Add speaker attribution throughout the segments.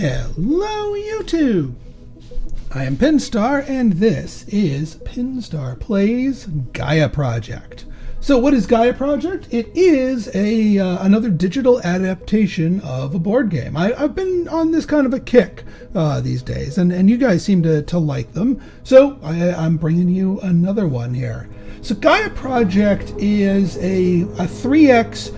Speaker 1: Hello YouTube! I am Pinstar and this is Pinstar Plays Gaia Project. So what is Gaia Project? It is another digital adaptation of a board game. I've been on this kind of a kick these days, and you guys seem to like them. So I'm bringing you another one here. So Gaia Project is a 3X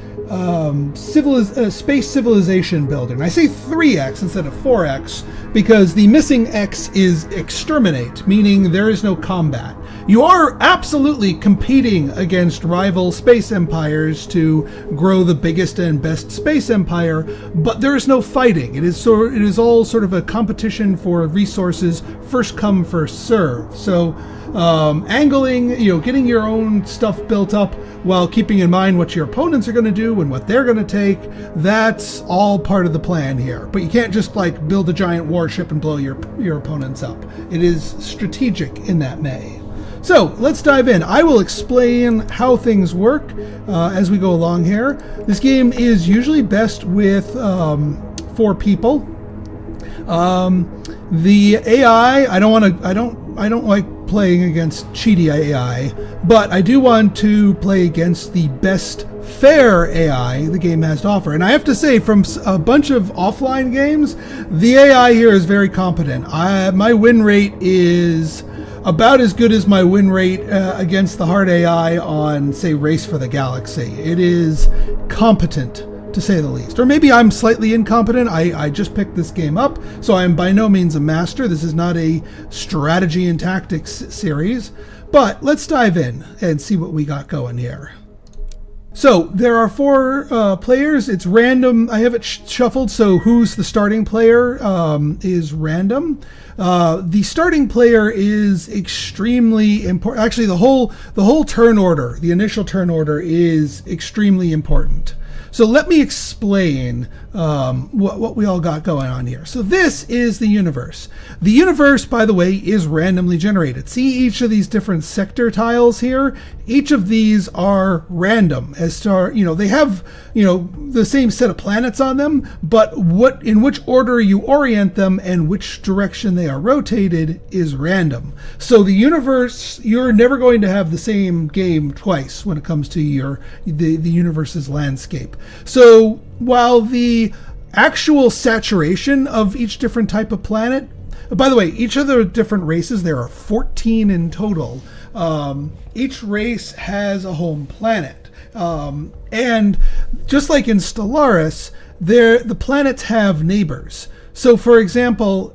Speaker 1: space civilization building. I say 3X instead of 4X because the missing X is exterminate, meaning there is no combat. You are absolutely competing against rival space empires to grow the biggest and best space empire, but there is no fighting. It is all sort of a competition for resources, first come, first serve. So angling, getting your own stuff built up while keeping in mind what your opponents are going to do and what they're going to take, that's all part of the plan here. But you can't just like build a giant warship and blow your opponents up. It is strategic in that way. So let's dive in. I will explain how things work as we go along here. This game is usually best with 4 people. The AI, I don't like playing against cheaty AI, but I do want to play against the best fair AI the game has to offer. And I have to say, from a bunch of offline games, the AI here is very competent. My win rate is about as good as my win rate against the hard AI on, say, Race for the Galaxy. It is competent, to say the least. Or maybe I'm slightly incompetent. I just picked this game up, so I'm by no means a master. This is not a strategy and tactics series. But let's dive in and see what we got going here. So there are 4 players. It's random. I have it shuffled, so who's the starting player is random. The starting player is extremely important. Actually, the whole turn order, the initial turn order, is extremely important. So let me explain what we all got going on here. So this is the universe. The universe, by the way, is randomly generated. See each of these different sector tiles here? Each of these are random as to, they have, the same set of planets on them, but in which order you orient them and which direction they are rotated is random. So the universe, you're never going to have the same game twice when it comes to the universe's landscape. So while the actual saturation of each different type of planet, by the way, each of the different races, there are 14 in total. Each race has a home planet. And just like in Stellaris, the planets have neighbors. So, for example,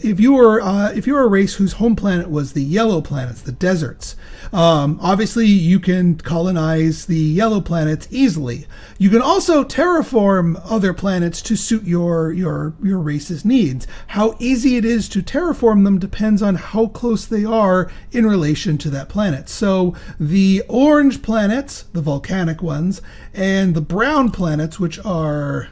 Speaker 1: if you were a race whose home planet was the yellow planets, the deserts, obviously you can colonize the yellow planets easily. You can also terraform other planets to suit your race's needs. How easy it is to terraform them depends on how close they are in relation to that planet. So the orange planets, the volcanic ones, and the brown planets, which are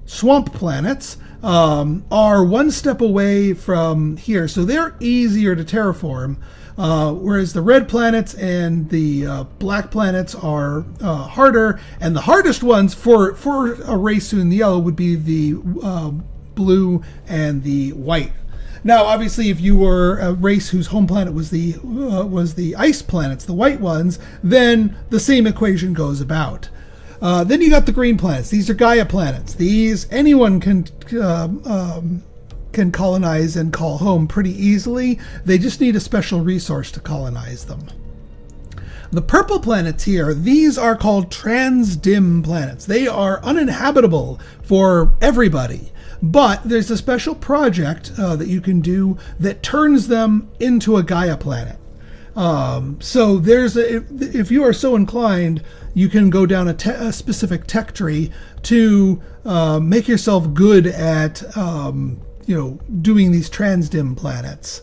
Speaker 1: swamp planets, are one step away from here, so they're easier to terraform, whereas the red planets and the black planets are harder, and the hardest ones for a race in the yellow would be the blue and the white. Now, obviously, if you were a race whose home planet was the ice planets, the white ones, then the same equation goes about. Then you got the green planets. These are Gaia planets. These anyone can colonize and call home pretty easily. They just need a special resource to colonize them. The purple planets here, these are called trans-dim planets. They are uninhabitable for everybody. But there's a special project that you can do that turns them into a Gaia planet. So if you are so inclined, you can go down a specific tech tree to make yourself good at doing these trans-dim planets.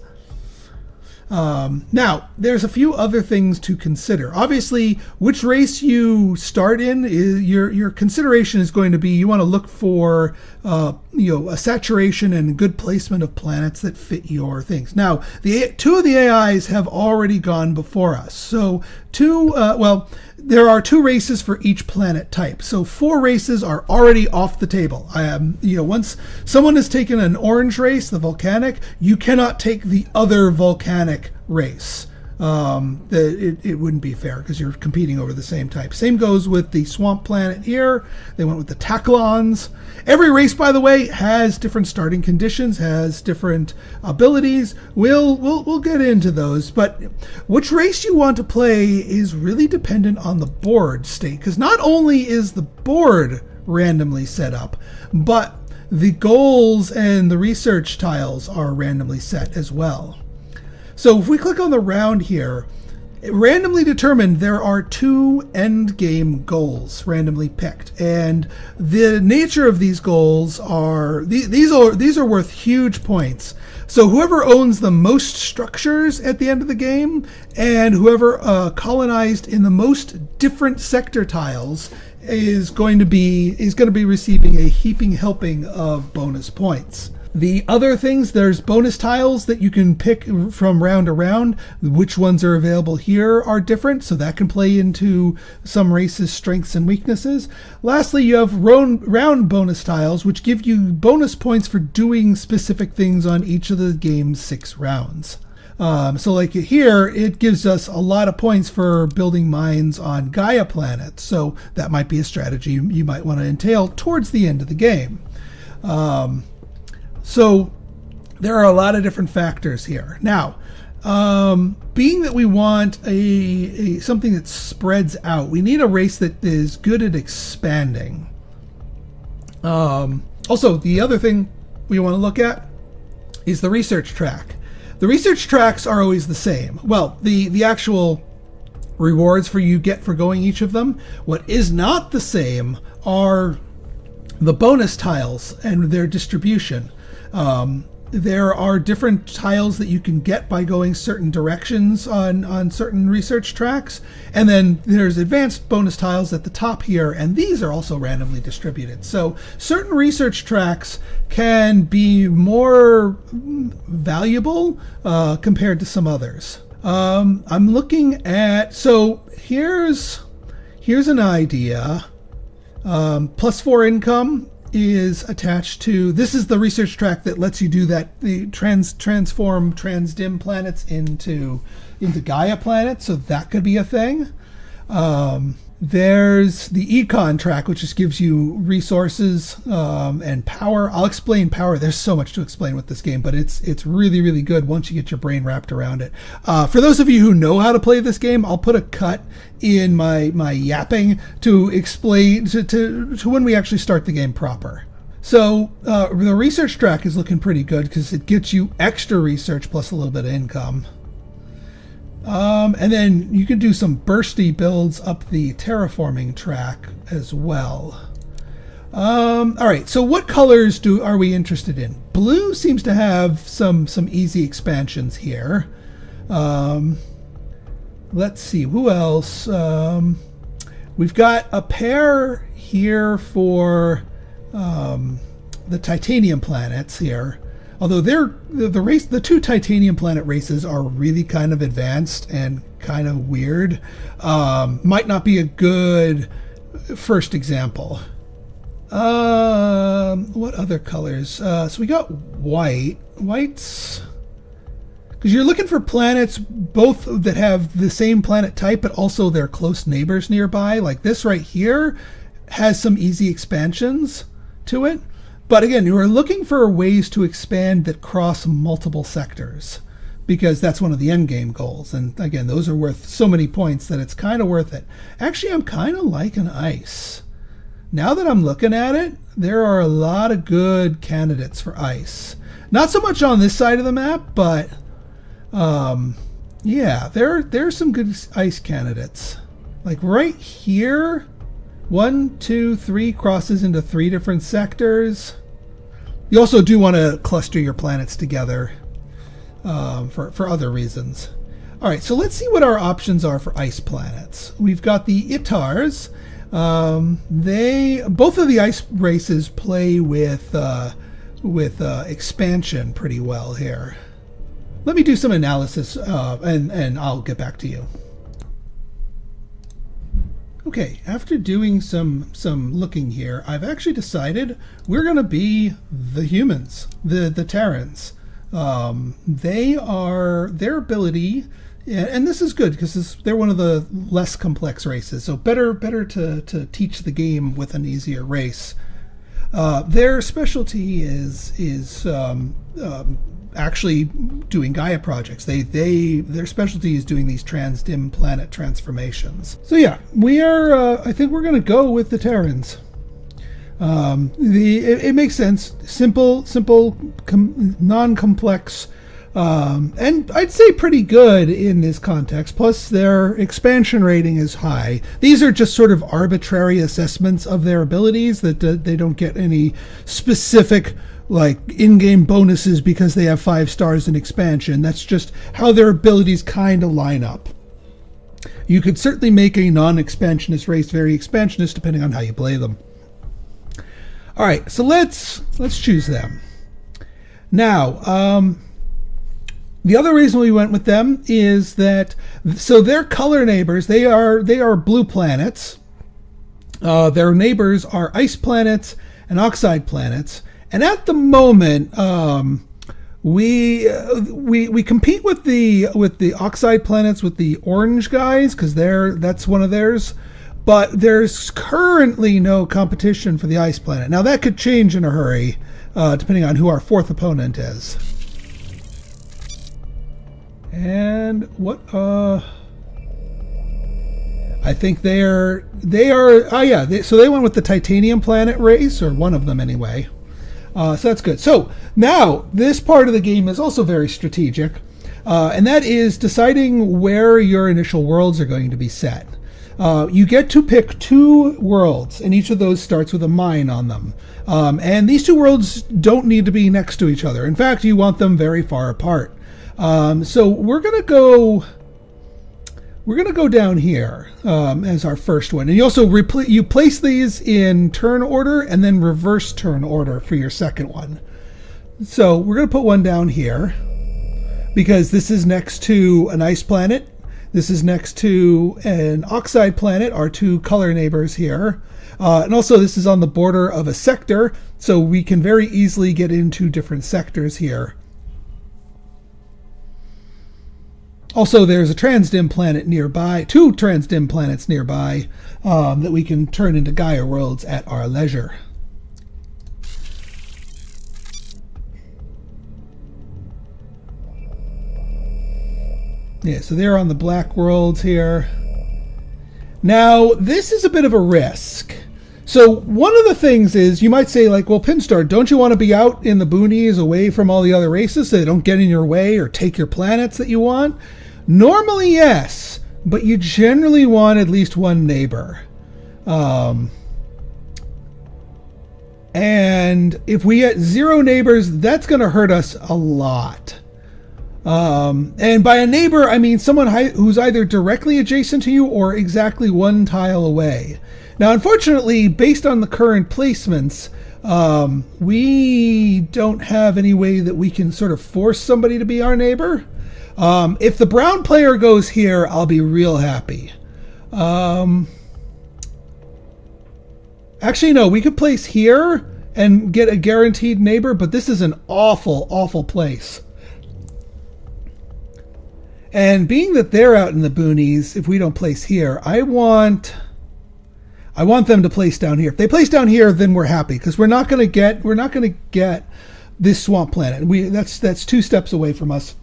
Speaker 1: Now, there's a few other things to consider. Obviously, which race you start in, your consideration is going to be, you want to look for a saturation and good placement of planets that fit your things. Now, two of the AIs have already gone before us. So there are 2 races for each planet type. So 4 races are already off the table. Once someone has taken an orange race, the volcanic, you cannot take the other volcanic race. It wouldn't be fair because you're competing over the same type. Same goes with the swamp planet here. They went with the Taclons. Every race, by the way, has different starting conditions, has different abilities. We'll get into those, but which race you want to play is really dependent on the board state, because not only is the board randomly set up, but the goals and the research tiles are randomly set as well. So if we click on the round here, randomly determined, there are 2 end game goals randomly picked, and the nature of these goals are these are worth huge points. So whoever owns the most structures at the end of the game, and whoever colonized in the most different sector tiles, is going to be receiving a heaping helping of bonus points. The other things, there's bonus tiles that you can pick from round to round. Which ones are available here are different, so that can play into some races' strengths and weaknesses. Lastly, you have round bonus tiles, which give you bonus points for doing specific things on each of the game's 6 rounds. So like here, it gives us a lot of points for building mines on Gaia planets, so that might be a strategy you might want to entail towards the end of the game. So there are a lot of different factors here. Now, being that we want a something that spreads out, we need a race that is good at expanding. Also, the other thing we want to look at is the research track. The research tracks are always the same. Well, the actual rewards you get for going each of them. What is not the same are the bonus tiles and their distribution. There are different tiles that you can get by going certain directions on certain research tracks, and then there's advanced bonus tiles at the top here, and these are also randomly distributed. So certain research tracks can be more valuable compared to some others. I'm looking at, so here's an idea. +4 income is attached to, this is the research track that lets you do that, the transform transdim planets into Gaia planets, so that could be a thing. There's the econ track, which just gives you resources and power. I'll explain power. There's so much to explain with this game, but it's really, really good once you get your brain wrapped around it. For those of you who know how to play this game, I'll put a cut in my yapping to explain to when we actually start the game proper. So the research track is looking pretty good because it gets you extra research plus a little bit of income. And then you can do some bursty builds up the terraforming track as well. All right, so what colors are we interested in? Blue seems to have some easy expansions here. Let's see, who else? We've got a pair here for the titanium planets here. Although the 2 titanium planet races are really kind of advanced and kind of weird. Might not be a good first example. What other colors? So we got white. White's, because you're looking for planets both that have the same planet type but also their close neighbors nearby. Like this right here has some easy expansions to it. But again, you are looking for ways to expand that cross multiple sectors, because that's one of the end game goals. And again, those are worth so many points that it's kind of worth it. Actually, I'm kind of liking ice. Now that I'm looking at it, there are a lot of good candidates for ice. Not so much on this side of the map, but yeah, there's some good ice candidates. Like right here, 1, 2, 3 crosses into 3 different sectors. You also do want to cluster your planets together for other reasons. All right, so let's see what our options are for ice planets. We've got the Itars. Both of the ice races play with expansion pretty well here. Let me do some analysis and I'll get back to you. Okay, after doing some looking here, I've actually decided we're going to be the humans, the Terrans. Their ability, and this is good because they're one of the less complex races, so better to teach the game with an easier race. Their specialty is actually doing Gaia projects. Their specialty is doing these trans-dim planet transformations. So yeah, we are. I think we're going to go with the Terrans. It makes sense. Simple, non-complex, and I'd say pretty good in this context. Plus, their expansion rating is high. These are just sort of arbitrary assessments of their abilities that they don't get any specific like in-game bonuses because they have 5 stars in expansion. That's just how their abilities kind of line up. You could certainly make a non-expansionist race very expansionist depending on how you play them. All right, so let's choose them. Now, the other reason we went with them is that so their color neighbors, they are blue planets. Their neighbors are ice planets and oxide planets. And at the moment, we compete with the oxide planets with the orange guys because that's one of theirs. But there's currently no competition for the ice planet. Now that could change in a hurry, depending on who our 4th opponent is. And what? I think they are. Oh yeah. So they went with the titanium planet race, or one of them anyway. So that's good. So now this part of the game is also very strategic, and that is deciding where your initial worlds are going to be set. You get to pick 2 worlds, and each of those starts with a mine on them. And these 2 worlds don't need to be next to each other. In fact, you want them very far apart. So we're gonna go down here as our first one, and you also you place these in turn order and then reverse turn order for your second one. So we're gonna put one down here because this is next to an ice planet. This is next to an oxide planet, our 2 color neighbors here. And also this is on the border of a sector, so we can very easily get into different sectors here. Also, there's a trans-dim planet nearby, 2 trans-dim planets nearby, that we can turn into Gaia worlds at our leisure. Yeah, so they're on the black worlds here. Now, this is a bit of a risk. So one of the things is, you might say like, well, Pinstar, don't you want to be out in the boonies away from all the other races so they don't get in your way or take your planets that you want? Normally, yes, but you generally want at least one neighbor. And if we get 0 neighbors, that's going to hurt us a lot. And by a neighbor, I mean someone who's either directly adjacent to you or exactly 1 tile away. Now, unfortunately, based on the current placements, we don't have any way that we can sort of force somebody to be our neighbor. If the brown player goes here, I'll be real happy. Actually, no, we could place here and get a guaranteed neighbor, but this is an awful, awful place. And being that they're out in the boonies, if we don't place here, I want them to place down here. If they place down here, then we're happy because we're not going to get this swamp planet. That's 2 steps away from us.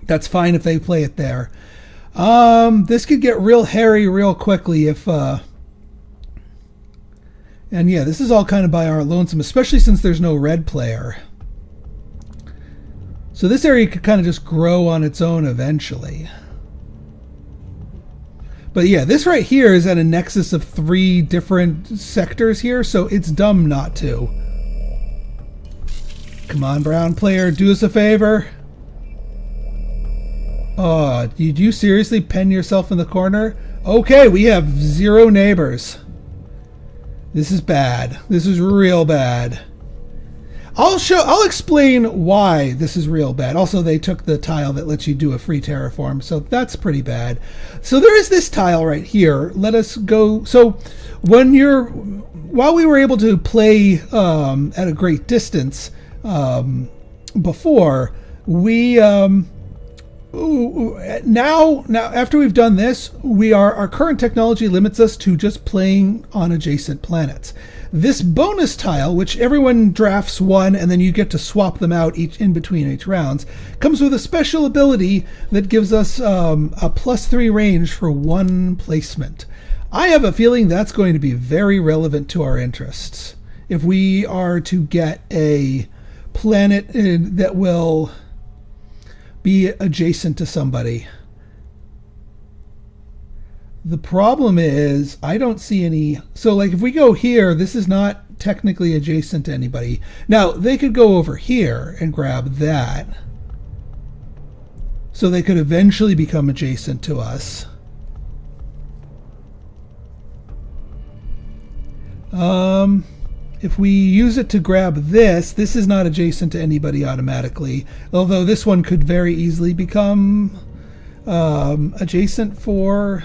Speaker 1: That's fine if they play it there. This could get real hairy real quickly if and yeah, this is all kind of by our lonesome, especially since there's no red player. So this area could kind of just grow on its own eventually. But yeah, this right here is at a nexus of 3 different sectors here, so it's dumb not to. Come on, brown player, do us a favor. Oh, did you seriously pen yourself in the corner? Okay, we have 0 neighbors. This is bad. This is real bad. I'll explain why this is real bad. Also, they took the tile that lets you do a free terraform, so that's pretty bad. So there is this tile right here. Let us go. So while we were able to play at a great distance before, we now after we've done this, our current technology limits us to just playing on adjacent planets. This bonus tile, which everyone drafts one and then you get to swap them out in between each rounds, comes with a special ability that gives us a +3 range for one placement. I have a feeling that's going to be very relevant to our interests. If we are to get a planet that will be adjacent to somebody. The problem is I don't see any. So like if we go here, this is not technically adjacent to anybody. Now they could go over here and grab that. So they could eventually become adjacent to us. If we use it to grab this is not adjacent to anybody automatically. Although this one could very easily become adjacent for...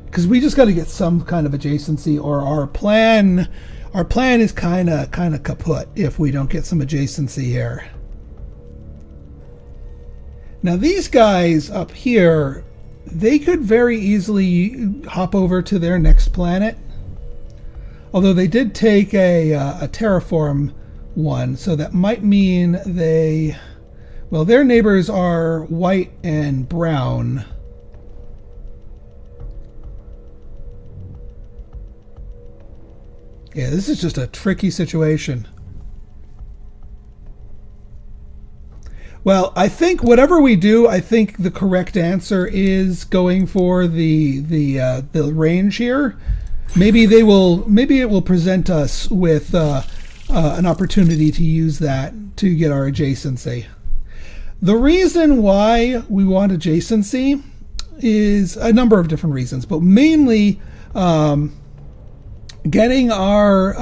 Speaker 1: Because we just got to get some kind of adjacency, or our plan is kind of kaput if we don't get some adjacency here. Now these guys up here, they could very easily hop over to their next planet. Although they did take a terraform one, so that might mean their neighbors are white and brown. Yeah, this is just a tricky situation. Well, I think whatever we do, I think the correct answer is going for the range here. Maybe it will present us with an opportunity to use that to get our adjacency. The reason why we want adjacency is a number of different reasons, but mainly getting our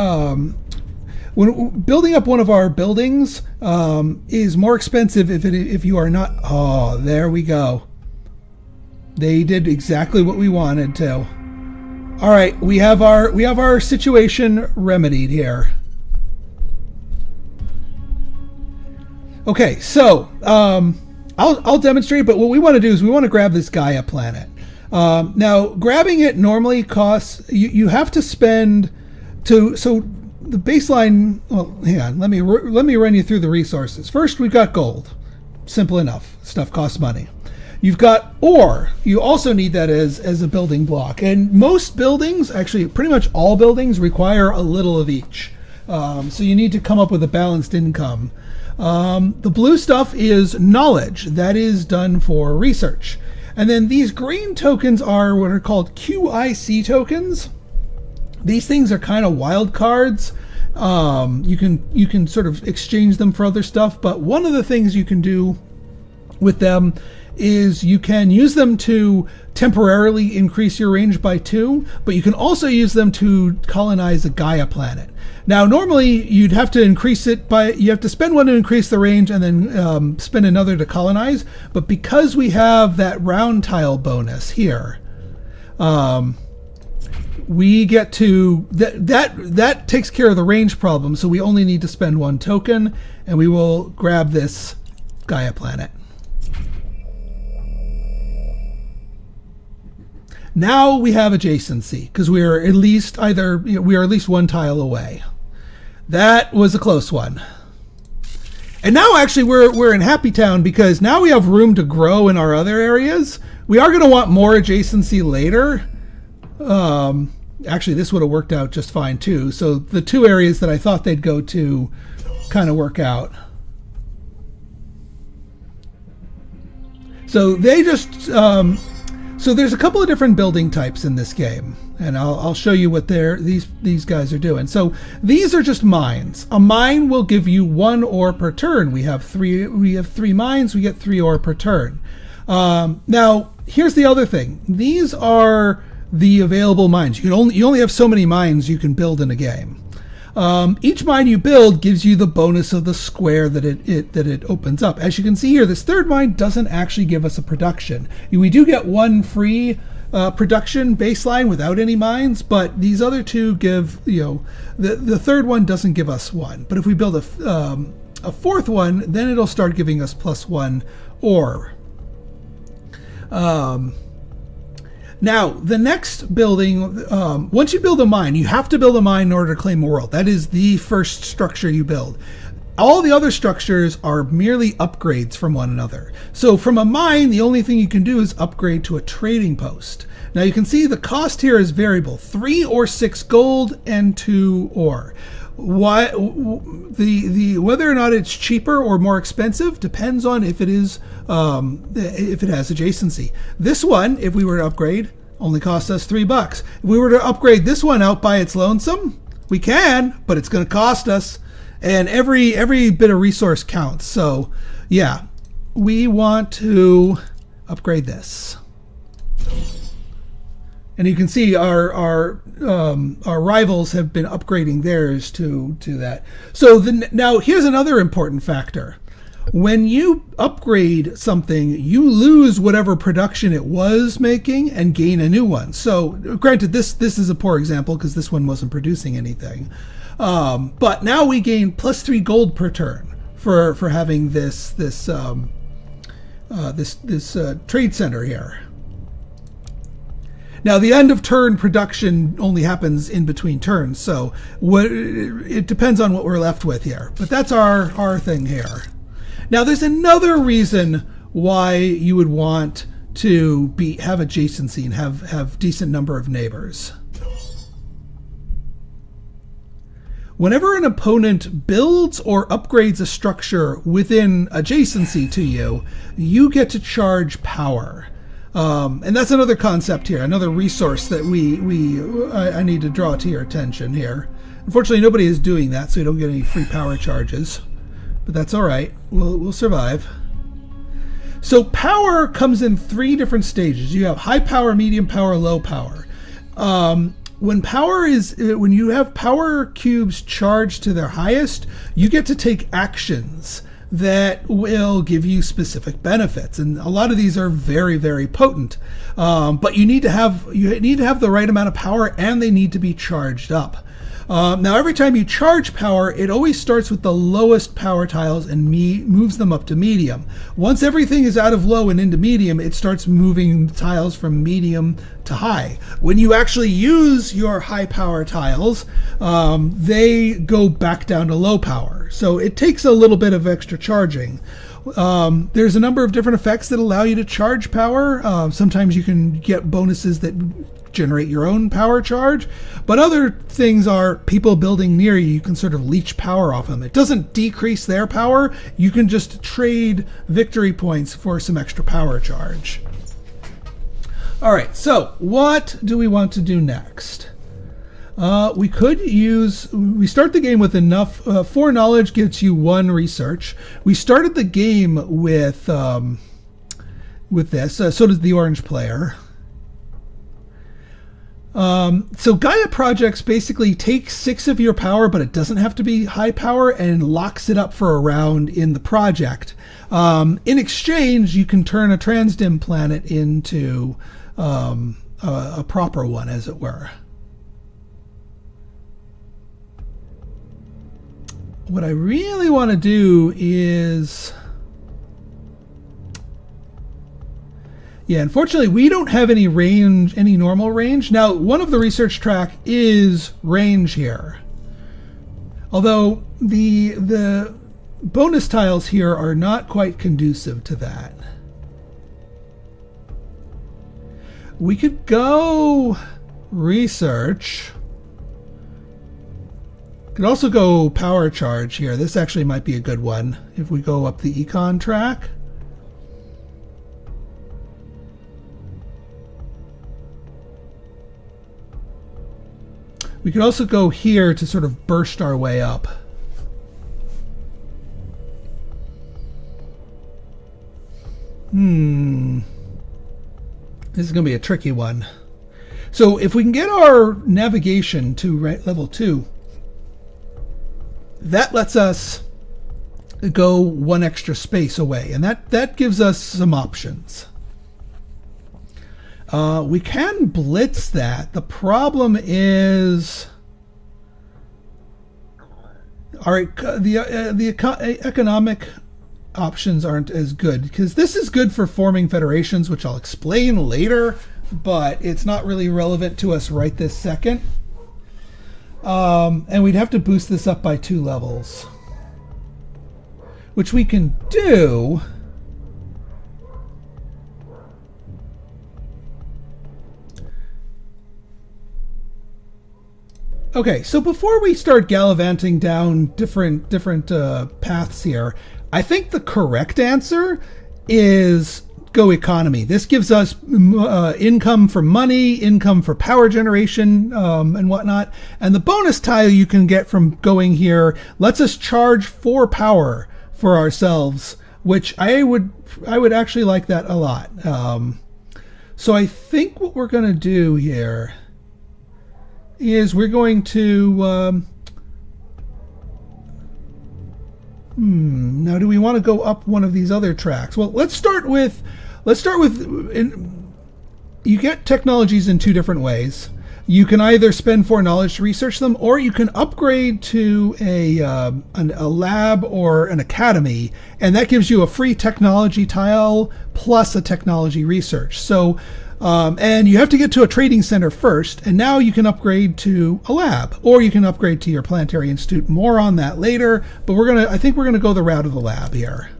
Speaker 1: when building up one of our buildings is more expensive if you are not. Oh, there we go. They did exactly what we wanted to. All right, we have our situation remedied here. Okay, so I'll demonstrate, but what we want to do is we want to grab this Gaia planet. Now, grabbing it normally costs you have to spend so the baseline. Well, hang on, let me run you through the resources. First, we've got gold. Simple enough. Stuff costs money. You've got ore. You also need that as a building block. And most buildings, actually pretty much all buildings, require a little of each. So you need to come up with a balanced income. The blue stuff is knowledge. That is done for research. And then these green tokens are what are called QIC tokens. These things are kind of wild cards. You can sort of exchange them for other stuff. But one of the things you can do with them is you can use them to temporarily increase your range by 2, but you can also use them to colonize a Gaia planet. Now, normally you'd have to increase it you have to spend one to increase the range and then spend another to colonize. But because we have that round tile bonus here, we get to that takes care of the range problem. So we only need to spend 1 token, and we will grab this Gaia planet. Now we have adjacency because we are at least 1 tile away. That was a close one. And now actually we're in Happy Town because now we have room to grow in our other areas. We are going to want more adjacency later. Actually, this would have worked out just fine too. So the 2 areas that I thought they'd go to kind of work out. So they just so there's a couple of different building types in this game, and I'll show you what these guys are doing. So these are just mines. A mine will give you 1 ore per turn. We have 3 mines. We get 3 ore per turn. Now here's the other thing. These are the available mines. You only have so many mines you can build in a game. Each mine you build gives you the bonus of the square that it opens up. As you can see here, this third mine doesn't actually give us a production. We do get one free production baseline without any mines, but these other two give, the third one doesn't give us one. But if we build a fourth one, then it'll start giving us +1 ore. Now, the next building, once you build a mine, you have to build a mine in order to claim a world. That is the first structure you build. All the other structures are merely upgrades from one another. So from a mine, the only thing you can do is upgrade to a trading post. Now you can see the cost here is variable, 3 or 6 gold and 2 ore. Why, whether or not it's cheaper or more expensive depends on if it is if it has adjacency. This one, if we were to upgrade, only costs us $3. If we were to upgrade this one out by its lonesome, we can, but it's going to cost us, and every bit of resource counts. So yeah, we want to upgrade this. And you can see our rivals have been upgrading theirs to that. So now here's another important factor. When you upgrade something, you lose whatever production it was making and gain a new one. So granted, this is a poor example because this one wasn't producing anything. But now we gain +3 gold per turn for having this trade center here. Now, the end of turn production only happens in between turns, so it depends on what we're left with here. But that's our thing here. Now, there's another reason why you would want to have adjacency and have decent number of neighbors. Whenever an opponent builds or upgrades a structure within adjacency to you, you get to charge power. And that's another concept here, another resource that I need to draw to your attention here. Unfortunately, nobody is doing that, so you don't get any free power charges. But that's all right. We'll survive. So power comes in 3 different stages. You have high power, medium power, low power. When you have power cubes charged to their highest, you get to take actions that will give you specific benefits, and a lot of these are very, very potent. But you need to have the right amount of power, and they need to be charged up. Now, every time you charge power, it always starts with the lowest power tiles and moves them up to medium. Once everything is out of low and into medium, it starts moving tiles from medium to high. When you actually use your high power tiles, they go back down to low power. So it takes a little bit of extra charging. There's a number of different effects that allow you to charge power. Sometimes you can get bonuses that generate your own power charge, but other things are people building near you. You can sort of leech power off them. It doesn't decrease their power. You can just trade victory points for some extra power charge. All right, so what do we want to do next? We start the game with enough. 4 knowledge gets you 1 research. We started the game with this. So does the orange player. So Gaia Projects basically takes 6 of your power, but it doesn't have to be high power, and locks it up for a round in the project. In exchange, you can turn a transdim planet into a proper one, as it were. What I really want to do is... Yeah, unfortunately, we don't have any range, any normal range. Now, one of the research track is range here. Although the bonus tiles here are not quite conducive to that. We could go research. Could also go power charge here. This actually might be a good one if we go up the econ track. We could also go here to sort of burst our way up. This is going to be a tricky one. So if we can get our navigation to level 2, that lets us go one extra space away, and that gives us some options. We can blitz that. The problem is the economic options aren't as good, because this is good for forming federations, which I'll explain later, but it's not really relevant to us right this second. And we'd have to boost this up by 2 levels, which we can do. Okay, so before we start gallivanting down different paths here, I think the correct answer is go economy. This gives us income for money, income for power generation, and whatnot. And the bonus tile you can get from going here lets us charge 4 power for ourselves, which I would actually like that a lot. So I think what we're going to do here is we're going to now do we want to go up one of these other tracks? Well, let's start with you get technologies in 2 different ways. You can either spend 4 knowledge to research them, or you can upgrade to a lab or an academy, and that gives you a free technology tile plus a technology research. So and you have to get to a trading center first, and now you can upgrade to a lab, or you can upgrade to your planetary institute. More on that later, but I think we're gonna go the route of the lab here.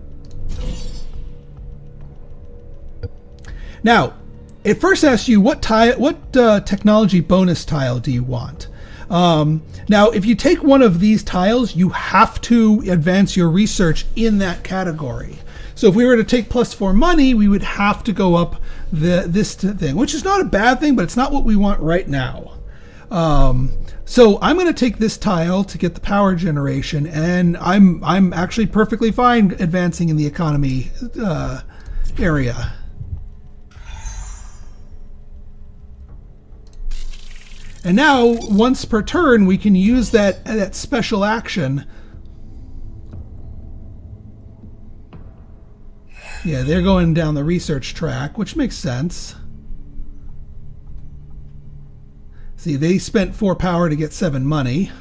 Speaker 1: Now, it first asks you what technology bonus tile do you want. Now, if you take one of these tiles, you have to advance your research in that category. So if we were to take +4 money, we would have to go up this thing, which is not a bad thing, but it's not what we want right now. So I'm going to take this tile to get the power generation, and I'm actually perfectly fine advancing in the economy area. And now, once per turn, we can use that special action. Yeah, they're going down the research track, which makes sense. See, they spent 4 power to get 7 money.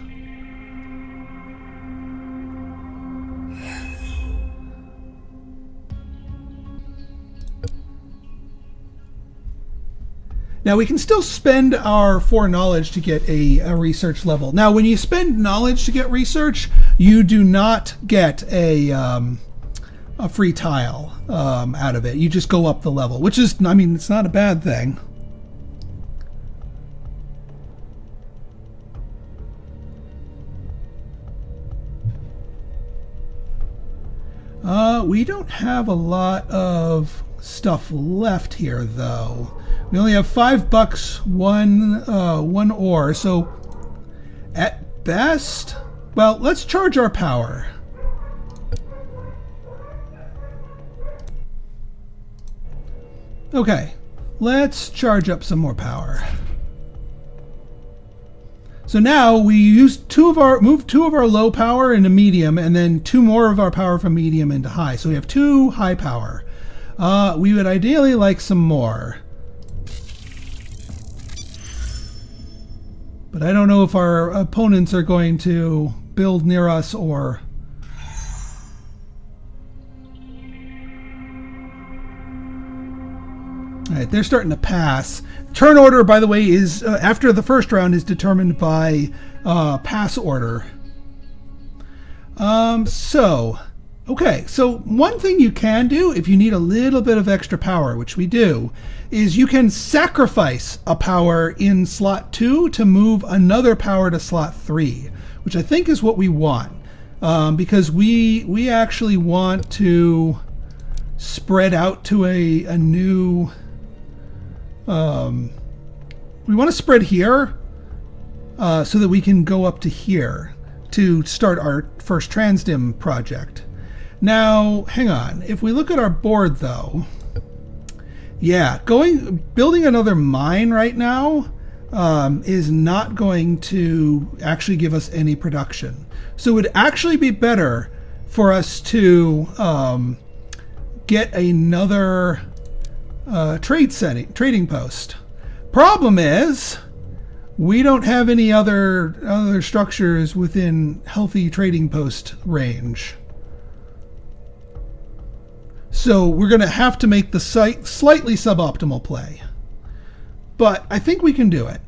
Speaker 1: Now, we can still spend our 4 knowledge to get a research level. Now, when you spend knowledge to get research, you do not get a free tile out of it. You just go up the level, which is, I mean, it's not a bad thing. We don't have a lot of stuff left here, though. We only have $5, one ore. So, at best, well, let's charge our power. Okay, let's charge up some more power. So now we use move two of our low power into medium, and then 2 more of our power from medium into high. So we have 2 high power. We would ideally like some more. But I don't know if our opponents are going to build near us or... Alright, they're starting to pass. Turn order, by the way, is after the first round is determined by pass order. Okay, so one thing you can do if you need a little bit of extra power, which we do, is you can sacrifice a power in slot 2 to move another power to slot 3, which I think is what we want, because we actually want to spread out to a new... we want to spread here so that we can go up to here to start our first transdim project. Now, hang on. If we look at our board, though, yeah, building another mine right now is not going to actually give us any production. So it would actually be better for us to get another trading post. Problem is, we don't have any other structures within healthy trading post range. So we're going to have to make the site slightly suboptimal play. But I think we can do it.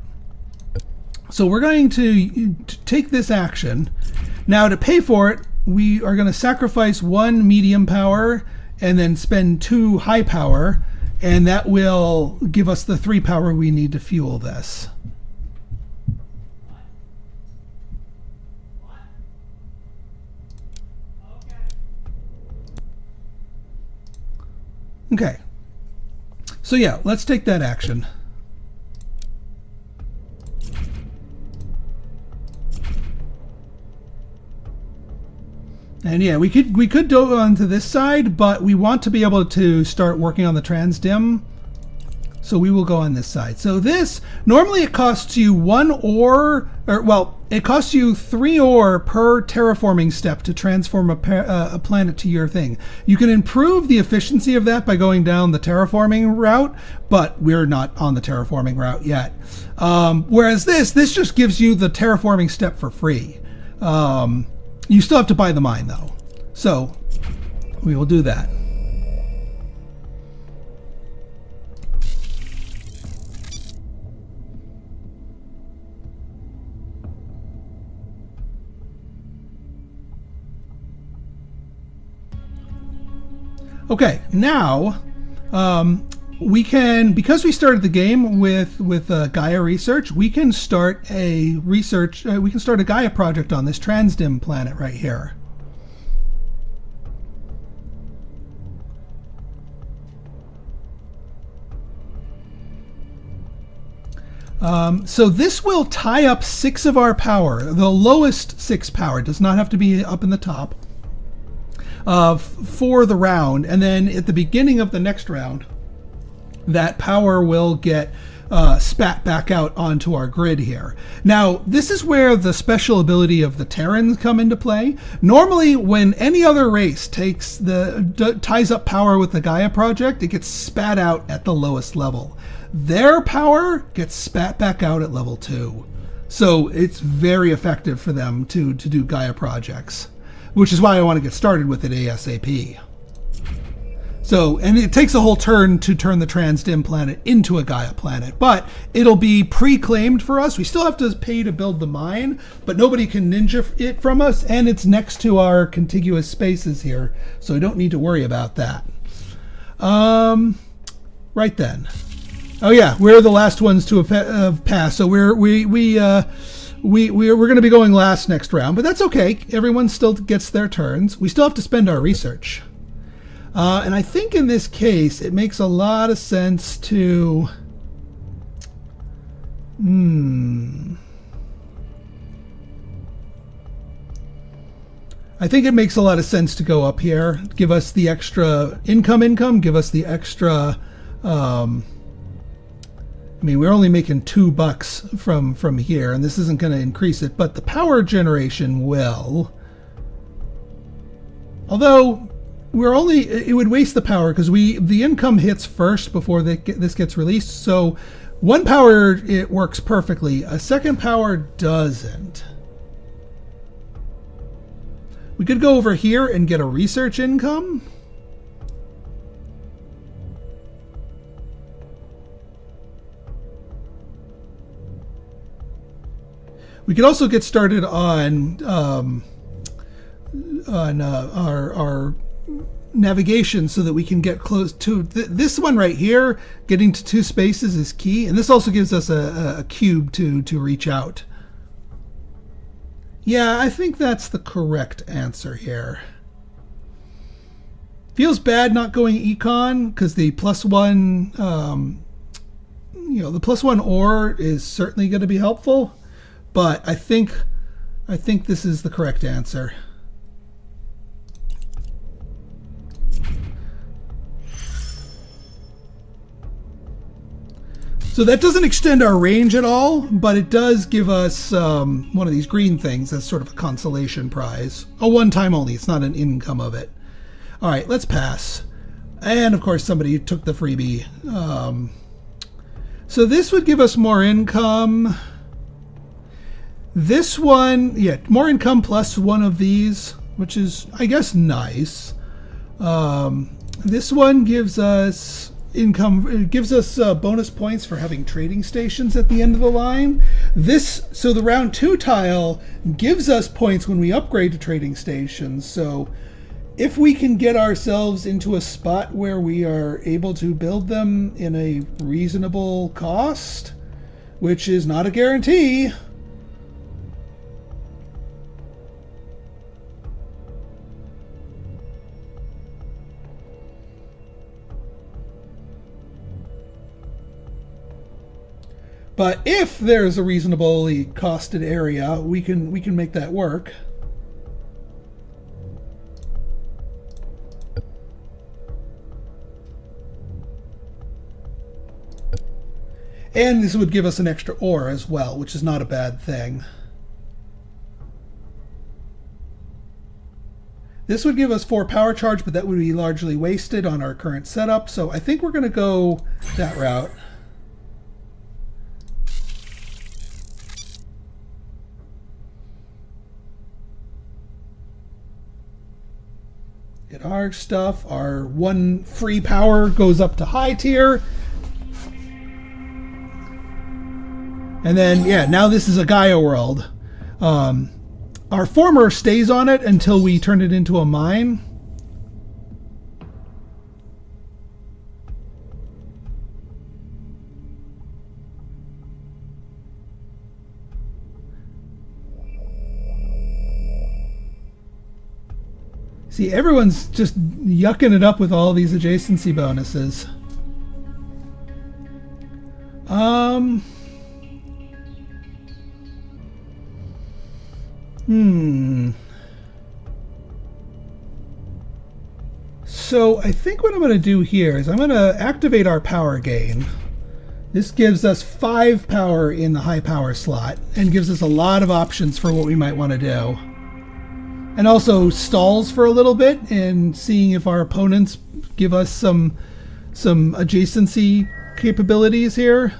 Speaker 1: So we're going to take this action. Now to pay for it, we are going to sacrifice 1 medium power and then spend 2 high power, and that will give us the 3 power we need to fuel this. Okay. So yeah, let's take that action. And yeah, we could go onto this side, but we want to be able to start working on the transdim. So we will go on this side. So this, normally it costs you 1 ore, or well, it costs you 3 ore per terraforming step to transform a planet to your thing. You can improve the efficiency of that by going down the terraforming route, but we're not on the terraforming route yet. Whereas this just gives you the terraforming step for free. You still have to buy the mine though. So we will do that. Okay, now we can, because we started the game with Gaia research, we can start a Gaia project on this transdim planet right here. So this will tie up 6 of our power. The lowest 6 power, does not have to be up in the top, for the round, and then at the beginning of the next round, that power will get spat back out onto our grid here. Now, this is where the special ability of the Terrans come into play. Normally, when any other race ties up power with the Gaia Project, it gets spat out at the lowest level. Their power gets spat back out at level 2. So it's very effective for them to do Gaia projects, which is why I want to get started with it ASAP. So, and it takes a whole turn to turn the transdim planet into a Gaia planet, but it'll be pre-claimed for us. We still have to pay to build the mine, but nobody can ninja it from us, and it's next to our contiguous spaces here, so we don't need to worry about that. Right then. Oh yeah, we're the last ones to have passed, so we're going to be going last next round, but that's okay. Everyone still gets their turns. We still have to spend our research. And I think in this case, it makes a lot of sense to... I think it makes a lot of sense to go up here, give us the extra income, give us the extra... I mean, we're only making $2 from here, and this isn't going to increase it, but the power generation will. Although it would waste the power because the income hits first before this gets released. So 1 power, it works perfectly. A 2nd power doesn't. We could go over here and get a research income. We could also get started on our navigation so that we can get close to this one right here. Getting to 2 spaces is key, and this also gives us a cube to reach out. Yeah, I think that's the correct answer here. Feels bad not going econ because the +1, the +1 ore is certainly going to be helpful. But I think this is the correct answer. So that doesn't extend our range at all, but it does give us one of these green things as sort of a consolation prize. A one-time only. It's not an income of it. All right, let's pass. And of course, somebody took the freebie. So this would give us more income. This one, yeah, more income plus one of these, which is, I guess, nice. This one gives us income. It gives us bonus points for having trading stations at the end of the line. So the round 2 tile gives us points when we upgrade to trading stations. So if we can get ourselves into a spot where we are able to build them in a reasonable cost, which is not a guarantee. But if there's a reasonably costed area, we can make that work. And this would give us an extra ore as well, which is not a bad thing. This would give us 4 power charge, but that would be largely wasted on our current setup. So I think we're going to go that route. Get our stuff. Our 1 free power goes up to high tier. And then, yeah, now this is a Gaia world. Our former stays on it until we turn it into a mine. See, everyone's just yucking it up with all these adjacency bonuses. So I think what I'm going to do here is I'm going to activate our power gain. This gives us 5 power in the high power slot and gives us a lot of options for what we might want to do. And also stalls for a little bit and seeing if our opponents give us some adjacency capabilities here.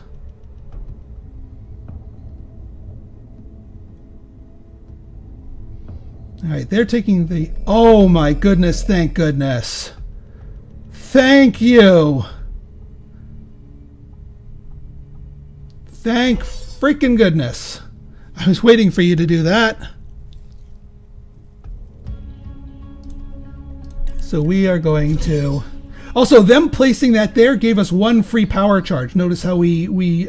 Speaker 1: All right, they're taking the... Oh my goodness, thank goodness. Thank you. Thank freaking goodness. I was waiting for you to do that. So we are going to... Also, them placing that there gave us 1 free power charge. Notice how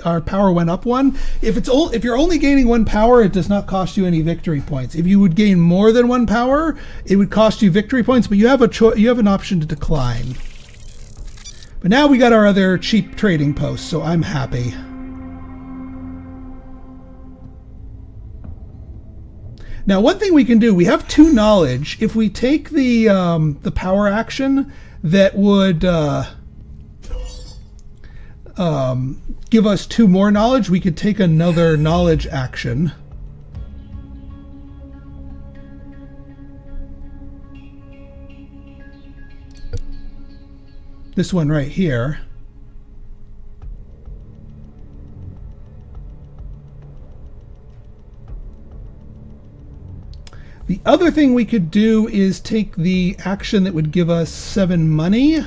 Speaker 1: our power went up 1. If you're only gaining 1 power, it does not cost you any victory points. If you would gain more than 1 power, it would cost you victory points, but you have an option to decline. But now we got our other cheap trading post, so I'm happy. Now, one thing we can do, we have 2 knowledge. If we take the power action that would give us 2 more knowledge, we could take another knowledge action. This one right here. The other thing we could do is take the action that would give us 7 money.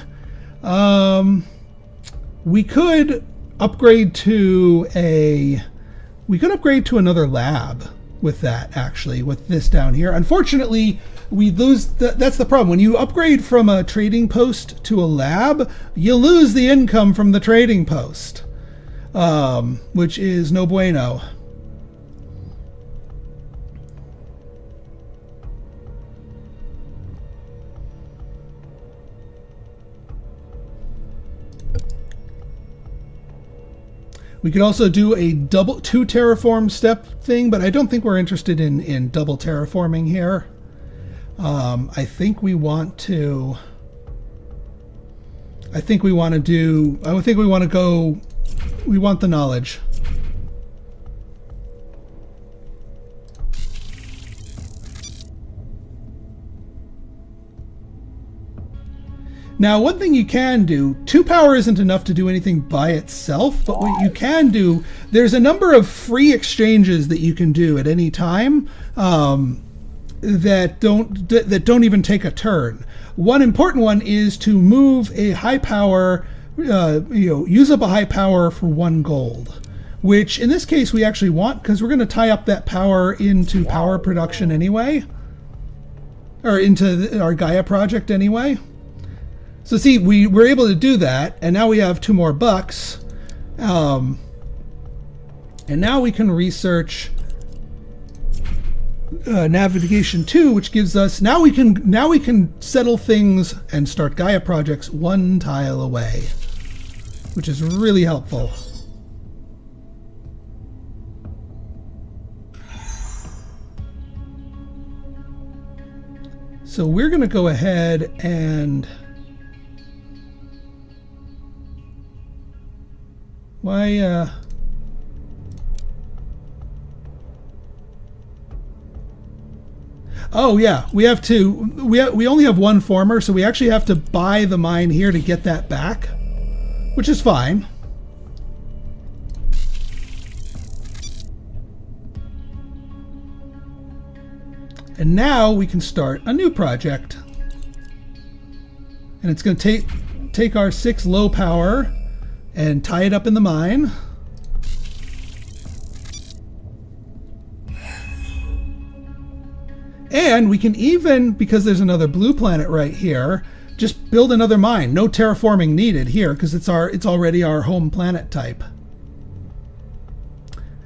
Speaker 1: We could upgrade to another lab with that, actually, with this down here. Unfortunately, we lose that's the problem. When you upgrade from a trading post to a lab, you lose the income from the trading post, which is no bueno. We could also do a 2 terraform step thing, but I don't think we're interested in double terraforming here. I think we want to go We want the knowledge. Now, one thing you can do, 2 power isn't enough to do anything by itself, but what you can do, there's a number of free exchanges that you can do at any time that don't even take a turn. One important one is to move a high power, use up a high power for 1 gold, which in this case we actually want because we're going to tie up that power into power production anyway, or into our Gaia project anyway. So see, we were able to do that, and now we have 2 more bucks, and now we can research navigation 2, which gives us now we can settle things and start Gaia projects 1 tile away, which is really helpful. So we're going to go ahead and oh yeah, we have to. We only have 1 former, so we actually have to buy the mine here to get that back, which is fine. And now we can start a new project, and it's going to take our 6 low power and tie it up in the mine. And we can even, because there's another blue planet right here, just build another mine. No terraforming needed here because it's already our home planet type.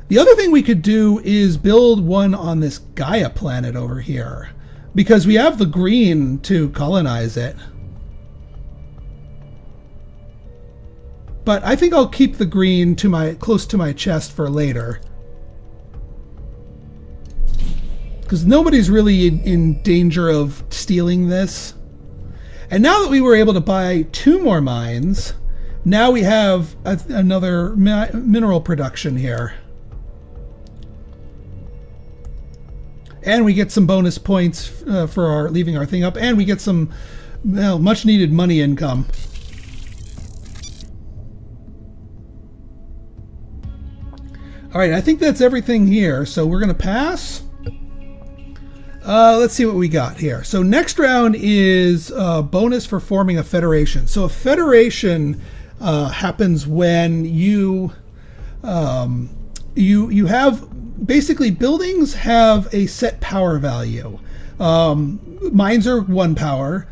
Speaker 1: The other thing we could do is build one on this Gaia planet over here, because we have the green to colonize it. But I think I'll keep the green close to my chest for later, because nobody's really in danger of stealing this. And now that we were able to buy 2 more mines, now we have another mineral production here. And we get some bonus points for leaving our thing up, and we get some much needed money income. All right, I think that's everything here. So we're going to pass. Let's see what we got here. So next round is bonus for forming a federation. So a federation happens when you have basically buildings have a set power value. Mines are 1 power.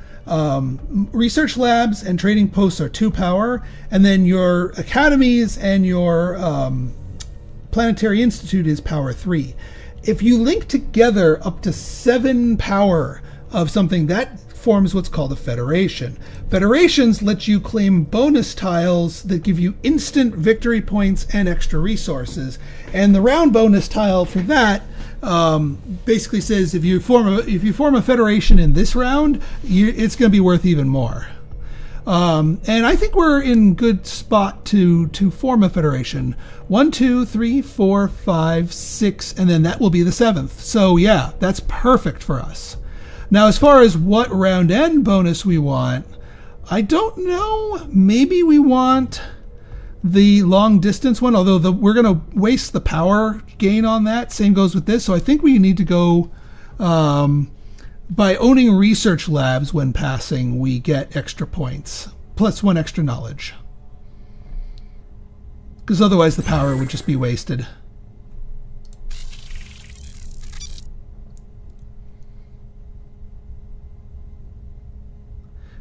Speaker 1: Research labs and trading posts are 2 power, and then your academies and your Planetary Institute is power 3. If you link together up to 7 power of something, that forms what's called a federation. Federations let you claim bonus tiles that give you instant victory points and extra resources. And the round bonus tile for that basically says if you form a federation in this round, it's going to be worth even more. And I think we're in good spot to form a federation. 1, 2, 3, 4, 5, 6, and then that will be the 7th. So yeah, that's perfect for us. Now, as far as what round end bonus we want, I don't know. Maybe we want the long distance one, although we're going to waste the power gain on that. Same goes with this. So I think we need to go by owning research labs when passing, we get extra points, plus 1 extra knowledge. Because otherwise the power would just be wasted.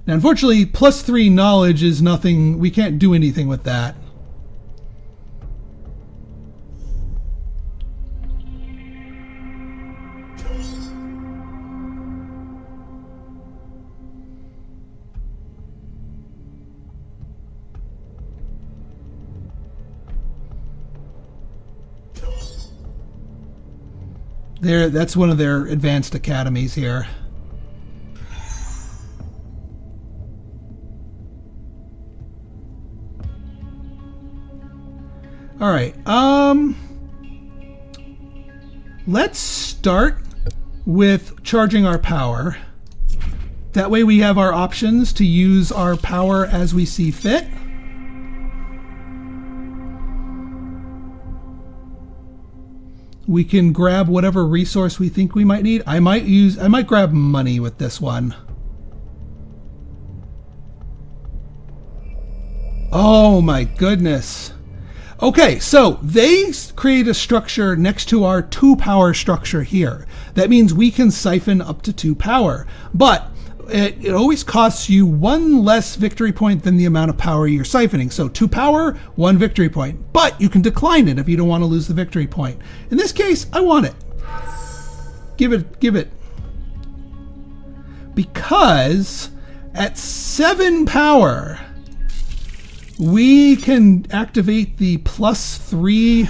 Speaker 1: Now, unfortunately, plus 3 knowledge is nothing. We can't do anything with that. That's one of their advanced academies here. All right. Let's start with charging our power. That way we have our options to use our power as we see fit. We can grab whatever resource we think we might need. I might grab money with this one. Oh my goodness. Okay, so they create a structure next to our 2 power structure here. That means we can siphon up to 2 power, but it always costs you 1 less victory point than the amount of power you're siphoning. So 2 power, 1 victory point, but you can decline it if you don't want to lose the victory point. In this case, I want it. Give it. Because at 7 power, we can activate the +3.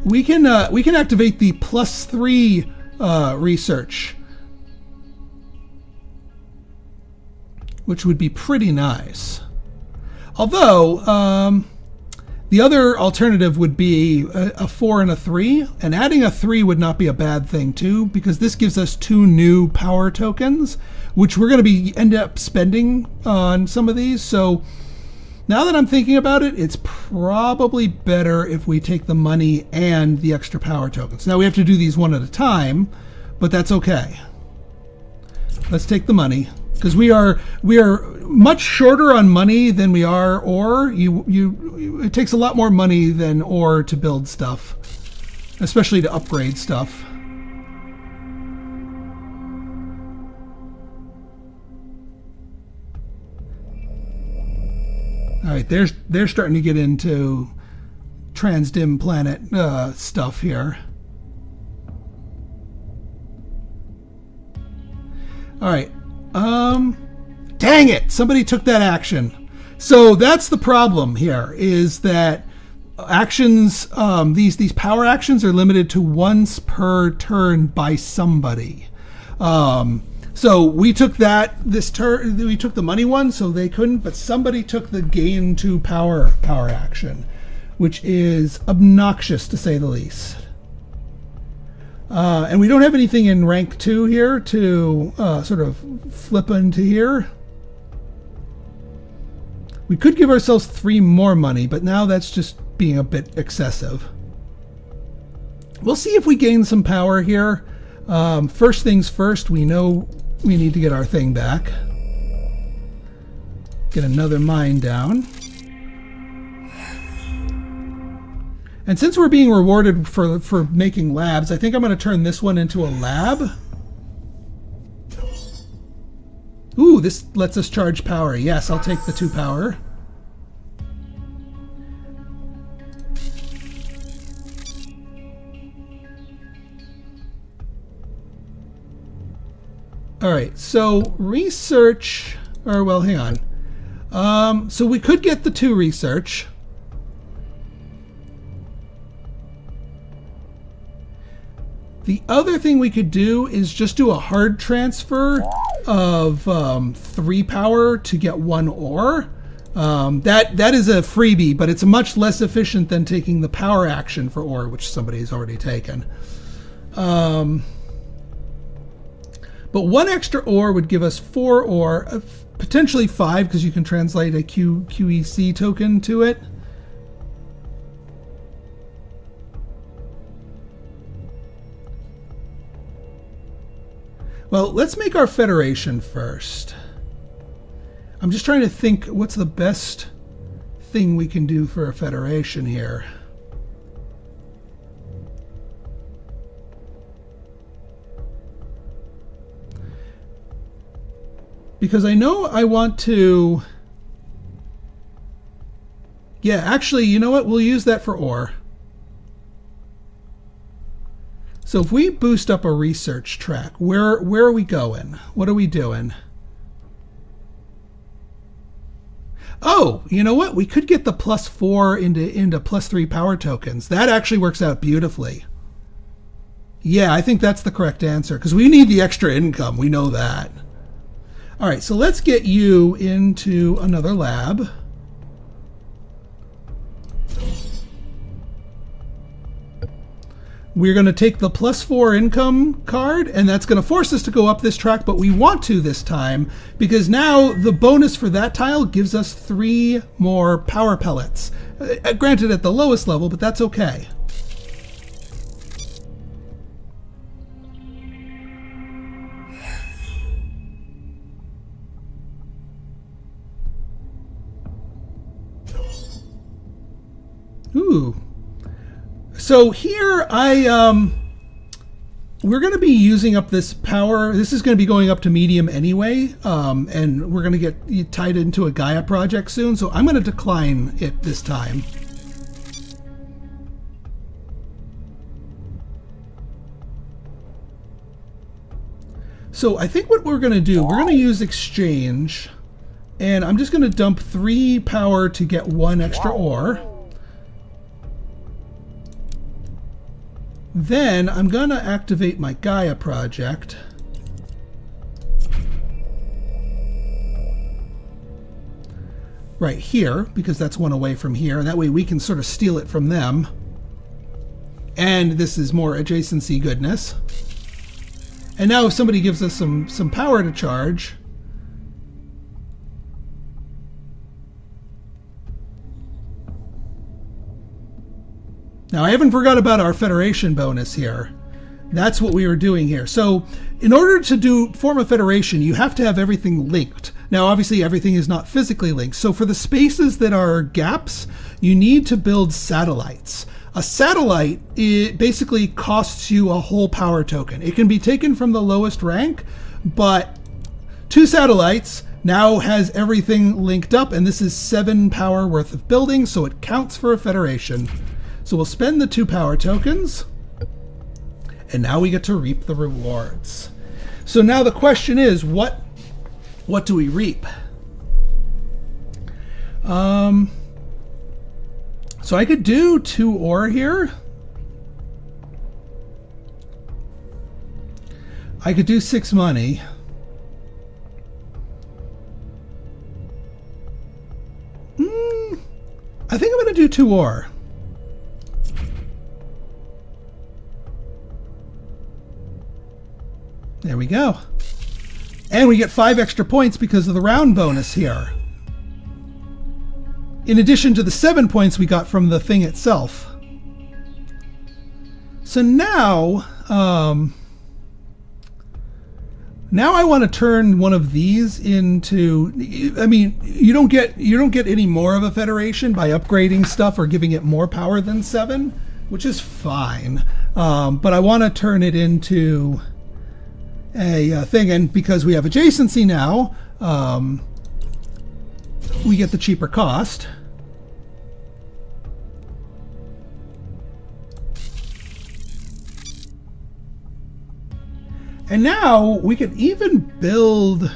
Speaker 1: We can activate the +3 research, which would be pretty nice. Although the other alternative would be a 4 and a 3, and adding a 3 would not be a bad thing too, because this gives us 2 new power tokens, which we're going to end up spending on some of these. So now that I'm thinking about it, it's probably better if we take the money and the extra power tokens. Now we have to do these one at a time, but that's okay. Let's take the money, because we are much shorter on money than we are ore. It takes a lot more money than ore to build stuff, especially to upgrade stuff. All right, they're starting to get into transdim planet stuff here. All right. Dang it! Somebody took that action. So that's the problem here, is that actions, these power actions are limited to once per turn by somebody. So we took this turn, we took the money one, so they couldn't, but somebody took the gain 2 power action, which is obnoxious to say the least. And we don't have anything in rank 2 here to sort of flip into here. We could give ourselves 3 more money, but now that's just being a bit excessive. We'll see if we gain some power here. First things first, we know we need to get our thing back. Get another mine down. And since we're being rewarded for making labs, I think I'm going to turn this one into a lab. Ooh, this lets us charge power. Yes, I'll take the 2 power. All right, so research, or well, hang on. So we could get the 2 research. The other thing we could do is just do a hard transfer of 3 power to get 1 ore. That is a freebie, but it's much less efficient than taking the power action for ore, which somebody's already taken. But 1 extra ore would give us 4 ore, potentially 5, because you can translate a QEC token to it. Well, let's make our federation first. I'm just trying to think what's the best thing we can do for a federation here. Because I know I want to... Yeah, actually, you know what? We'll use that for ore. So if we boost up a research track, where are we going? What are we doing? Oh, you know what? We could get the +4 into +3 power tokens. That actually works out beautifully. Yeah, I think that's the correct answer, because we need the extra income. We know that. All right, so let's get you into another lab. We're going to take the +4 income card, and that's going to force us to go up this track, but we want to this time because now the bonus for that tile gives us 3 more power pellets. Granted at the lowest level, but that's okay. Ooh. So here we're going to be using up this power. This is going to be going up to medium anyway, and we're going to get tied into a Gaia project soon. So I'm going to decline it this time. So I think what we're going to do, we're going to use exchange, and I'm just going to dump 3 power to get 1 extra ore. Then I'm going to activate my Gaia project. Right here, because that's 1 away from here. And that way we can sort of steal it from them. And this is more adjacency goodness. And now if somebody gives us some power to charge, now, I haven't forgot about our Federation bonus here. That's what we were doing here. So, in order to form a Federation, you have to have everything linked. Now, obviously, everything is not physically linked. So, for the spaces that are gaps, you need to build satellites. A satellite, it basically costs you a whole power token. It can be taken from the lowest rank, but 2 satellites now has everything linked up, and this is 7 power worth of building, so it counts for a Federation. So we'll spend the 2 power tokens, and now we get to reap the rewards. So now the question is, what do we reap? So I could do 2 ore here. I could do 6 money. I think I'm going to do 2 ore. There we go. And we get 5 extra points because of the round bonus here. In addition to the 7 points we got from the thing itself. So now, now I want to turn one of these into, I mean, you don't get any more of a Federation by upgrading stuff or giving it more power than 7, which is fine. But I want to turn it into a thing, and because we have adjacency now, we get the cheaper cost. And now we can even build,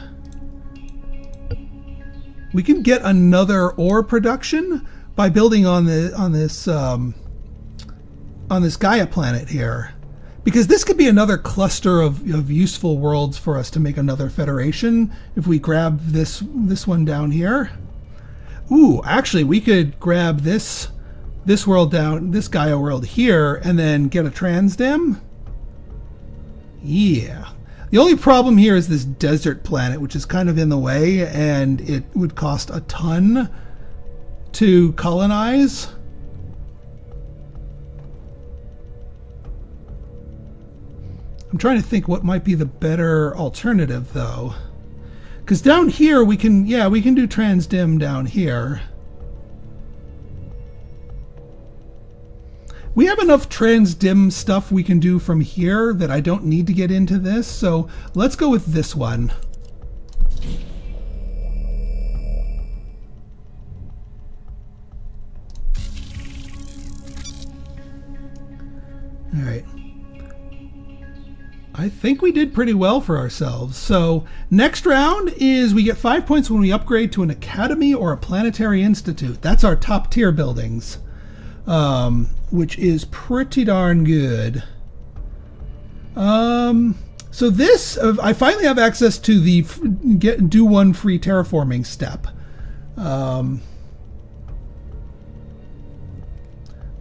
Speaker 1: we can get another ore production by building on this Gaia planet here. Because this could be another cluster of useful worlds for us to make another Federation. If we grab this one down here. Ooh, actually we could grab this world down, this Gaia world here, and then get a transdim. Yeah. The only problem here is this desert planet, which is kind of in the way, and it would cost a ton to colonize. I'm trying to think what might be the better alternative, though. Because down here we can do transdim down here. We have enough transdim stuff we can do from here that I don't need to get into this, so let's go with this one. All right. I think we did pretty well for ourselves. So next round is we get 5 points when we upgrade to an academy or a planetary institute. That's our top tier buildings, which is pretty darn good. So this, I finally have access to the do one free terraforming step.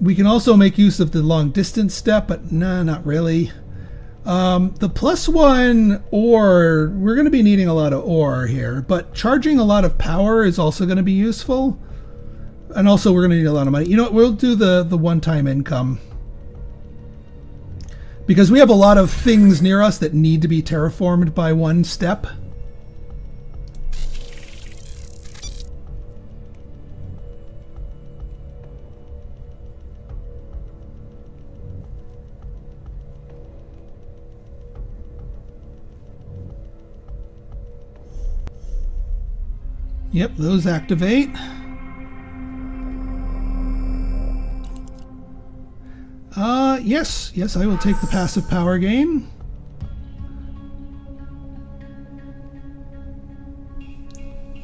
Speaker 1: We can also make use of the long distance step, but nah, not really. The +1 ore, we're going to be needing a lot of ore here, but charging a lot of power is also going to be useful. And also we're going to need a lot of money. You know what, we'll do the one-time income. Because we have a lot of things near us that need to be terraformed by one step. Yep, those activate. Yes, I will take the passive power gain.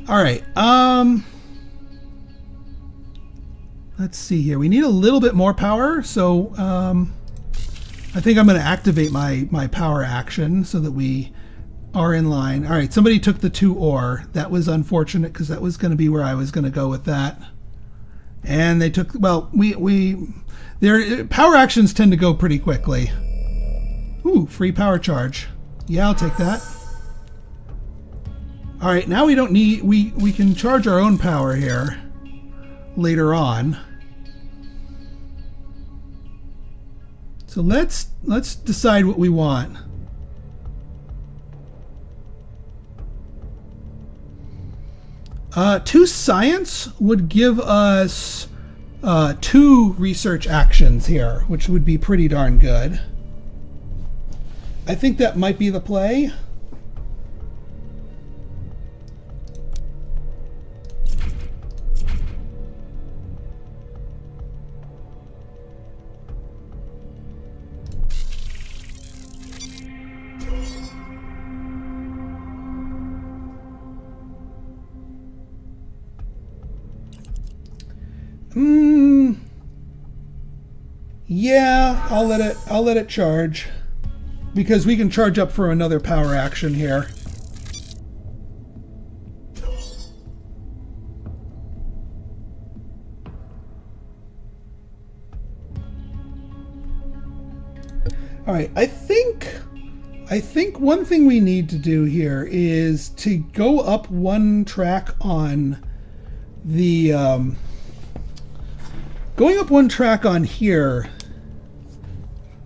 Speaker 1: All right, let's see here. We need a little bit more power, so I think I'm going to activate my power action so that we are in line. All right, somebody took the 2 ore. That was unfortunate because that was going to be where I was going to go with that. And they took, well, their power actions tend to go pretty quickly. Ooh, free power charge. Yeah, I'll take that. All right, now we don't need, we can charge our own power here later on. So let's decide what we want. Two science would give us 2 research actions here, which would be pretty darn good. I think that might be the play. Yeah, I'll let it charge because we can charge up for another power action here. All right, I think one thing we need to do here is to go up one track on the going up one track on here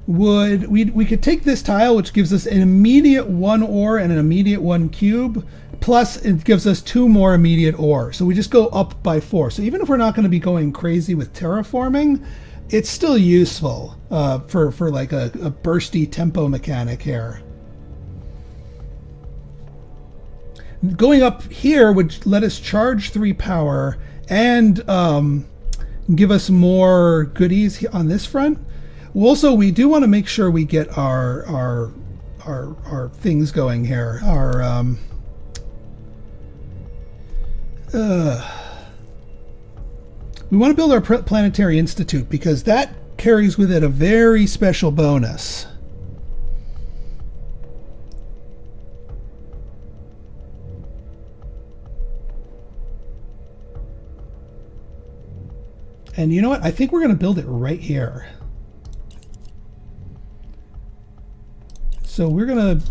Speaker 1: would we could take this tile, which gives us an immediate 1 ore and an immediate 1 cube, plus it gives us 2 more immediate ore. So we just go up by 4. So even if we're not going to be going crazy with terraforming, it's still useful for like a bursty tempo mechanic here. Going up here would let us charge 3 power and give us more goodies on this front. Also, we do want to make sure we get our things going here. We want to build our planetary institute because that carries with it a very special bonus. And you know what? I think we're going to build it right here. So we're going to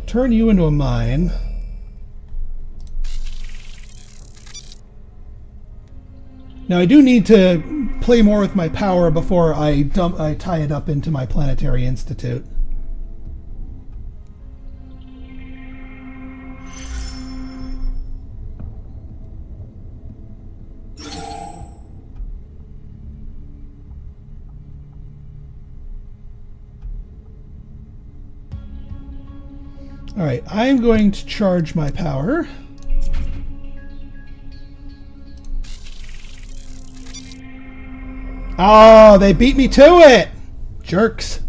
Speaker 1: turn you into a mine. Now I do need to play more with my power before I tie it up into my planetary institute. All right, I'm going to charge my power. Oh, they beat me to it! Jerks.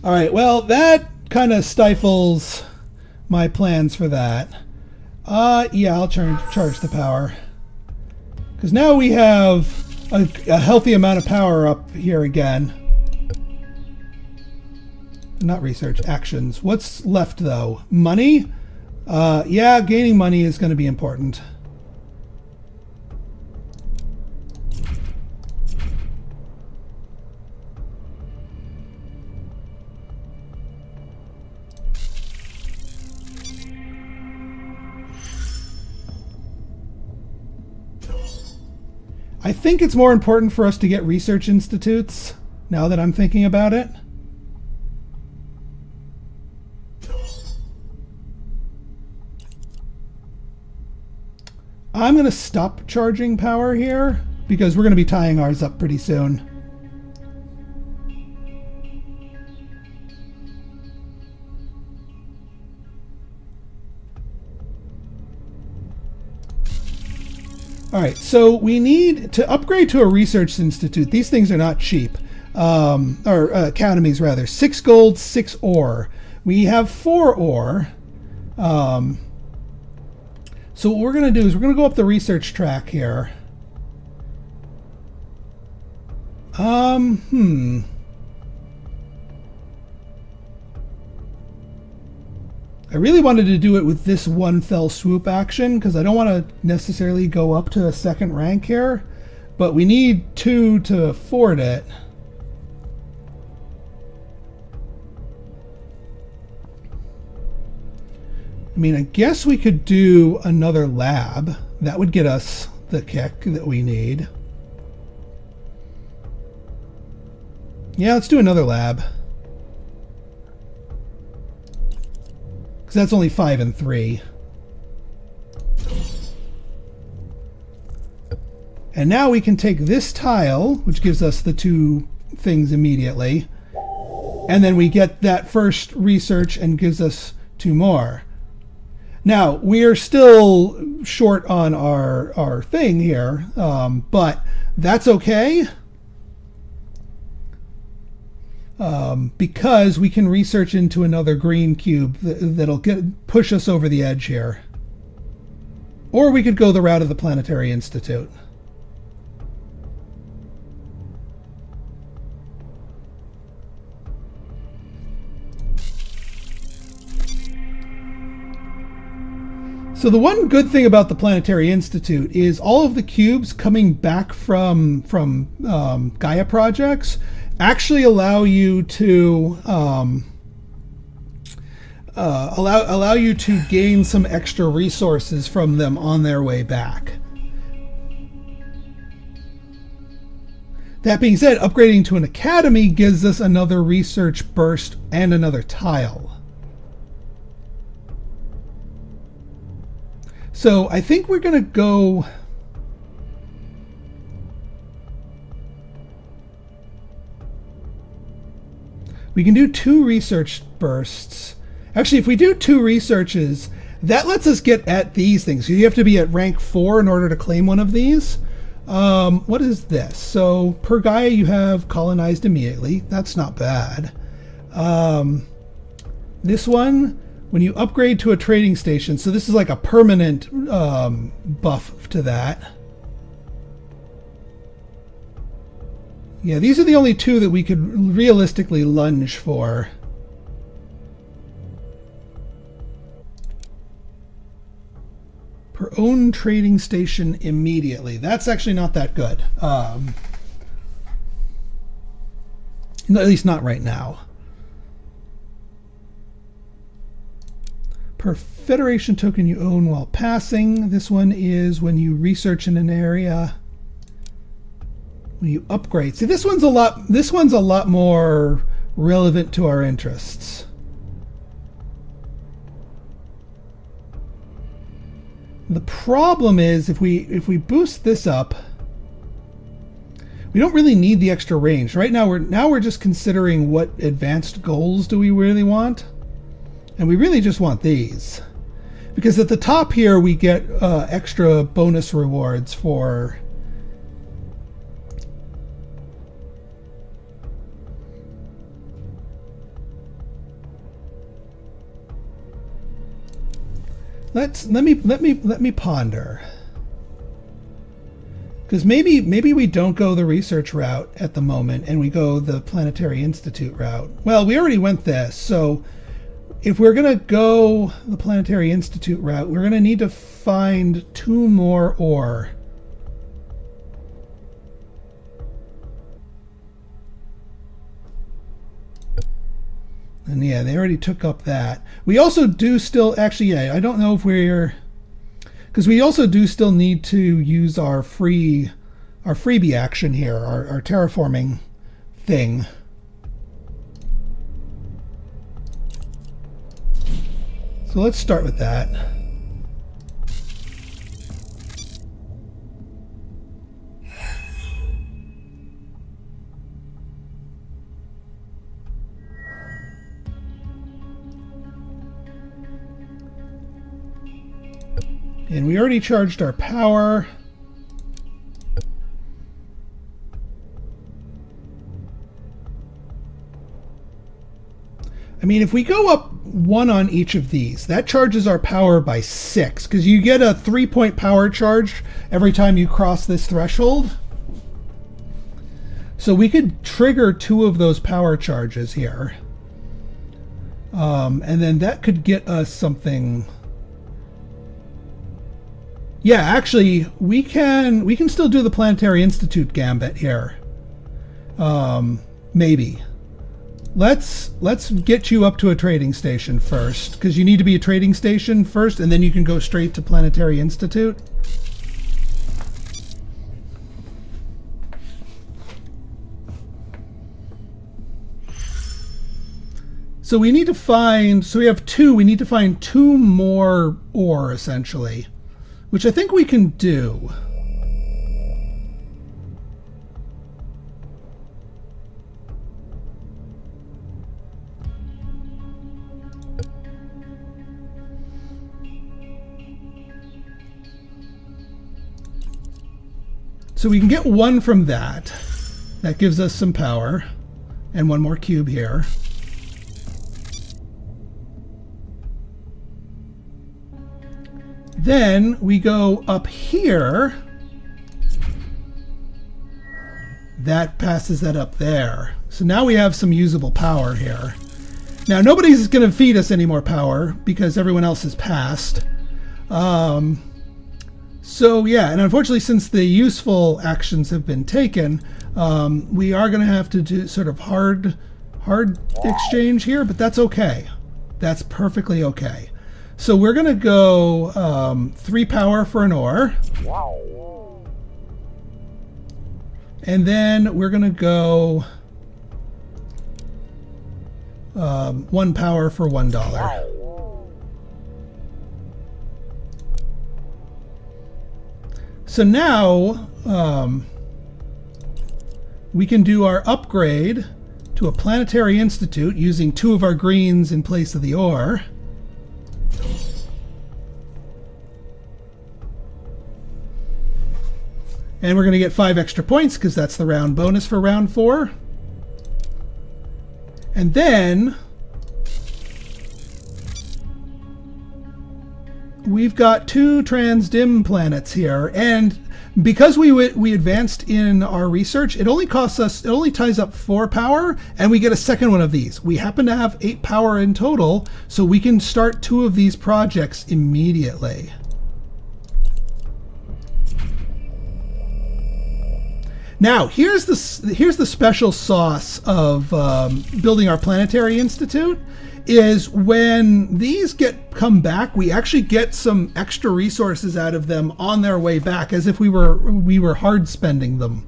Speaker 1: All right, well, that kind of stifles my plans for that. Yeah, I'll charge the power. Because now we have a healthy amount of power up here again. not research, actions. What's left though? Money? Yeah, gaining money is going to be important. I think it's more important for us to get research institutes, now that I'm thinking about it. I'm going to stop charging power here, because we're going to be tying ours up pretty soon. All right, so we need to upgrade to a research institute. These things are not cheap, or academies rather. 6 gold, 6 ore. We have 4 ore. So what we're going to do is we're going to go up the research track here. I really wanted to do it with this one fell swoop action because I don't want to necessarily go up to a second rank here, but we need 2 to afford it. I mean, I guess we could do another lab. That would get us the kick that we need. Yeah, let's do another lab. Because that's only 5 and 3. And now we can take this tile, which gives us the 2 things immediately, and then we get that first research and gives us 2 more. Now, we are still short on our thing here, but that's okay. Because we can research into another green cube that'll push us over the edge here. Or we could go the route of the Planetary Institute. So the one good thing about the Planetary Institute is all of the cubes coming back from Gaia projects actually allow you to allow you to gain some extra resources from them on their way back. That being said, upgrading to an academy gives us another research burst and another tile. So I think we're going to go... We can do 2 research bursts. Actually, if we do 2 researches, that lets us get at these things. So you have to be at rank 4 in order to claim one of these. What is this? So per Gaia, you have colonized immediately. That's not bad. This one, when you upgrade to a trading station, so this is like a permanent buff to that. Yeah, these are the only 2 that we could realistically lunge for. Per own trading station immediately. That's actually not that good. At least not right now. Per Federation token you own while passing. This one is when you research in an area. When you upgrade. See, this one's a lot more relevant to our interests. The problem is if we boost this up, we don't really need the extra range. Right now we're just considering what advanced goals do we really want. And we really just want these. Because at the top here we get extra bonus rewards for let me ponder. Because maybe we don't go the research route at the moment and we go the Planetary Institute route. Well, we already went this, so if we're going to go the Planetary Institute route, we're going to need to find 2 more ore. And yeah, they already took up that. We also do still, actually, yeah, I don't know if we're, because we also do still need to use our freebie action here, our terraforming thing. So let's start with that. And we already charged our power. I mean, if we go up 1 on each of these, that charges our power by 6, because you get a 3-point power charge every time you cross this threshold. So we could trigger 2 of those power charges here. And then that could get us something. Yeah, actually, we can still do the Planetary Institute gambit here. Maybe. Let's get you up to a trading station first, because you need to be a trading station first, and then you can go straight to Planetary Institute. So we need to find, so we have 2, we need to find 2 more ore, essentially, which I think we can do. So we can get 1 from that. That gives us some power. And 1 more cube here. Then we go up here. That passes that up there. So now we have some usable power here. Now nobody's going to feed us any more power because everyone else has passed. So yeah, and unfortunately, since the useful actions have been taken, we are going to have to do sort of hard exchange here, but that's okay. That's perfectly okay. So we're going to go 3 power for an ore. And then we're going to go 1 power for $1. So now we can do our upgrade to a Planetary Institute using 2 of our greens in place of the ore. And we're going to get 5 extra points because that's the round bonus for round 4. And then we've got 2 trans-dim planets here, and because we advanced in our research, it only ties up 4 power, and we get a second one of these. We happen to have 8 power in total, so we can start 2 of these projects immediately. Now, here's the special sauce of building our Planetary Institute. Is when these come back, we actually get some extra resources out of them on their way back, as if we were hard spending them.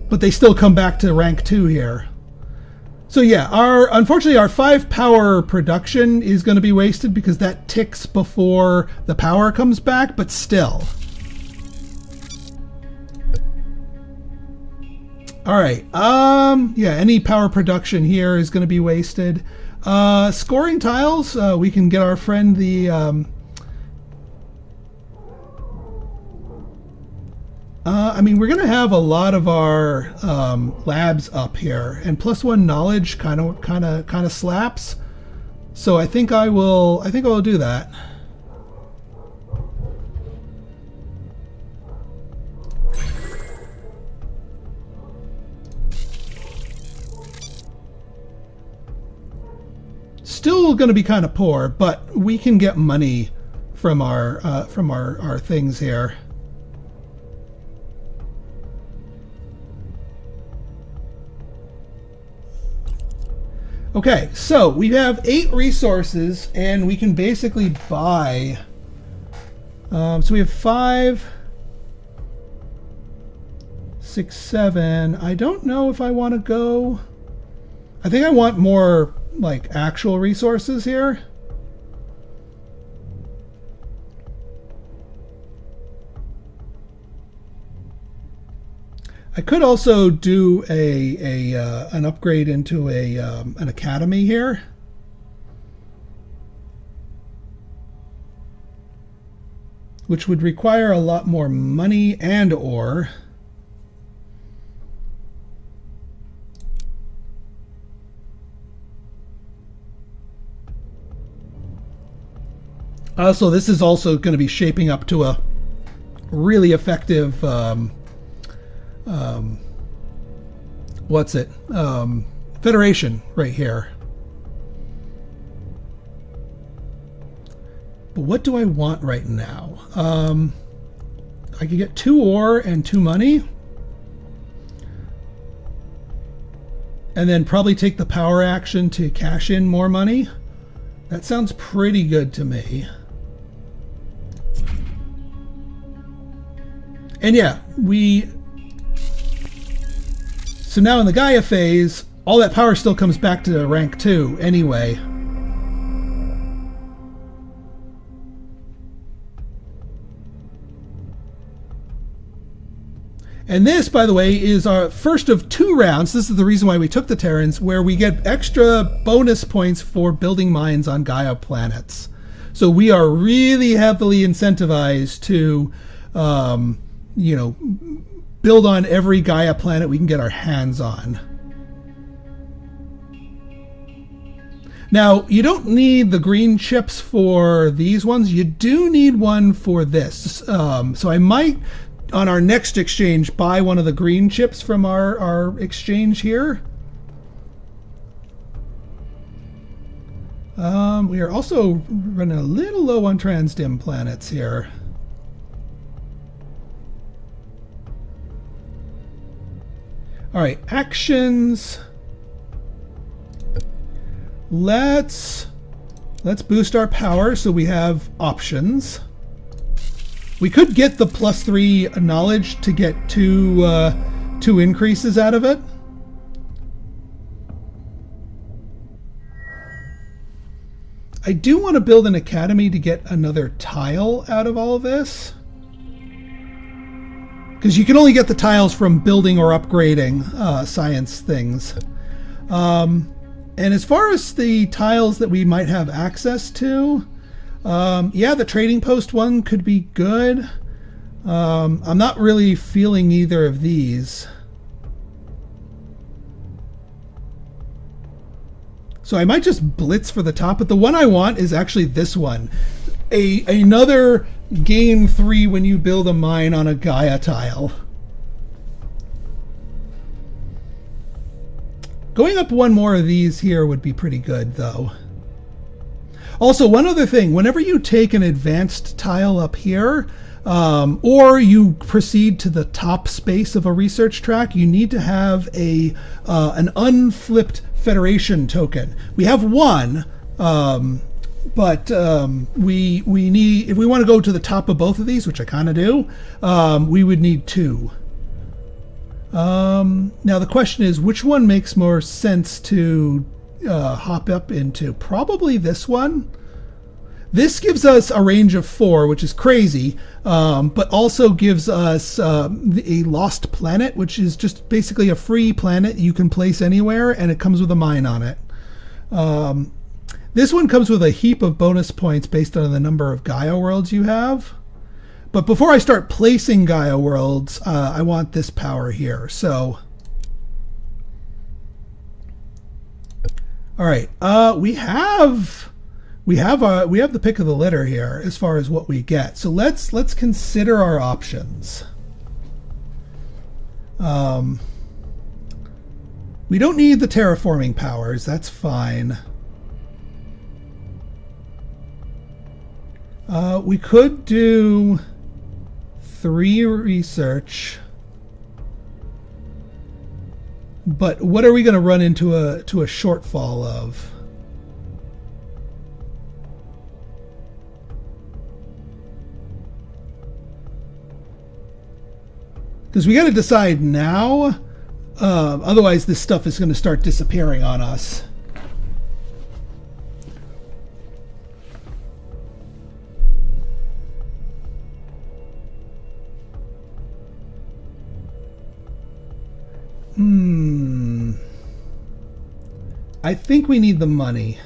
Speaker 1: But they still come back to rank 2 here. So yeah, unfortunately our 5 power production is going to be wasted because that ticks before the power comes back, but still. All right. Yeah, any power production here is going to be wasted. Scoring tiles, we can get our friend the I mean, we're going to have a lot of our labs up here, and +1 knowledge kind of slaps. So I think I will do that. going to be kind of poor, but we can get money from our things here. Okay, so we have 8 resources, and we can basically buy. So we have 5, 6, 7. I don't know if I want to go. I think I want more like actual resources here. I could also do an upgrade into an academy here. Which would require a lot more money and ore. So this is also going to be shaping up to a really effective Federation right here. But what do I want right now? I could get 2 ore and 2 money. And then probably take the power action to cash in more money. That sounds pretty good to me. And yeah, so now in the Gaia phase, all that power still comes back to rank 2 anyway. And this, by the way, is our first of 2 rounds. This is the reason why we took the Terrans, where we get extra bonus points for building mines on Gaia planets. So we are really heavily incentivized to, build on every Gaia planet we can get our hands on. Now, you don't need the green chips for these ones. You do need one for this. So I might, on our next exchange, buy one of the green chips from our exchange here. We are also running a little low on transdim planets here. All right, actions. Let's boost our power so we have options. We could get the +3 knowledge to get two increases out of it. I do want to build an academy to get another tile out of all of this. Because you can only get the tiles from building or upgrading science things. And as far as the tiles that we might have access to, yeah, the trading post one could be good. I'm not really feeling either of these. So I might just blitz for the top, but the one I want is actually this one. Another gain 3 when you build a mine on a Gaia tile. Going up one more of these here would be pretty good, though. Also, one other thing, whenever you take an advanced tile up here, or you proceed to the top space of a research track, you need to have an unflipped Federation token. We have one, but we need, if we want to go to the top of both of these, which I kind of do, we would need 2. Now the question is, which one makes more sense to hop up into? Probably this one. This gives us a range of 4, which is crazy, but also gives us a lost planet, which is just basically a free planet you can place anywhere, and it comes with a mine on it. This one comes with a heap of bonus points based on the number of Gaia worlds you have. But before I start placing Gaia worlds, I want this power here. So, all right, we have the pick of the litter here as far as what we get. So let's consider our options. We don't need the terraforming powers. That's fine. We could do 3 research. But what are we going to run into a shortfall of? Because we got to decide now. Otherwise, this stuff is going to start disappearing on us. I think we need the money.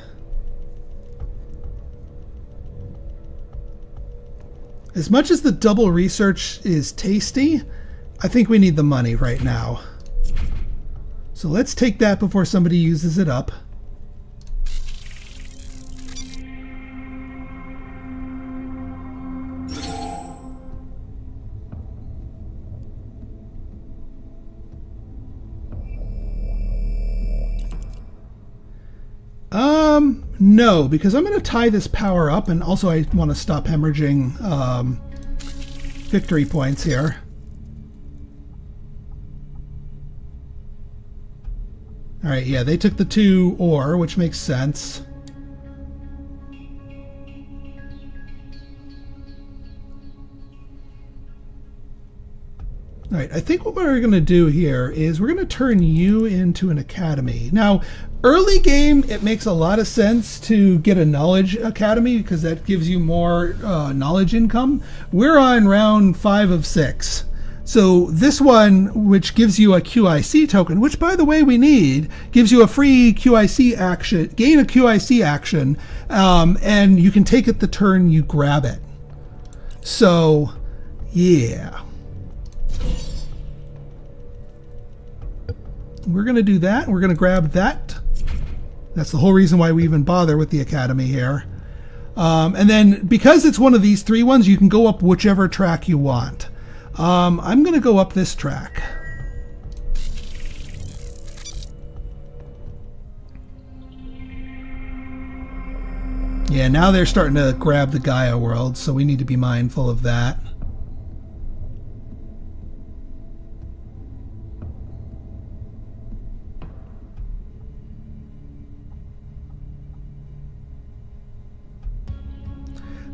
Speaker 1: As much as the double research is tasty, I think we need the money right now. So let's take that before somebody uses it up. No, because I'm going to tie this power up, and also I want to stop hemorrhaging victory points here. Alright, yeah, they took the 2 ore, which makes sense. Alright, I think what we're going to do here is we're going to turn you into an academy. Now, early game, it makes a lot of sense to get a knowledge academy because that gives you more knowledge income. We're on round 5 of 6. So this one, which gives you a QIC token, which by the way we need, gives you a free QIC action, gain a QIC action, and you can take it the turn you grab it. So, yeah. We're going to do that. We're going to grab that. That's the whole reason why we even bother with the academy here. And then because it's one of these 3 ones, you can go up whichever track you want. I'm going to go up this track. Yeah, now they're starting to grab the Gaia world, so we need to be mindful of that.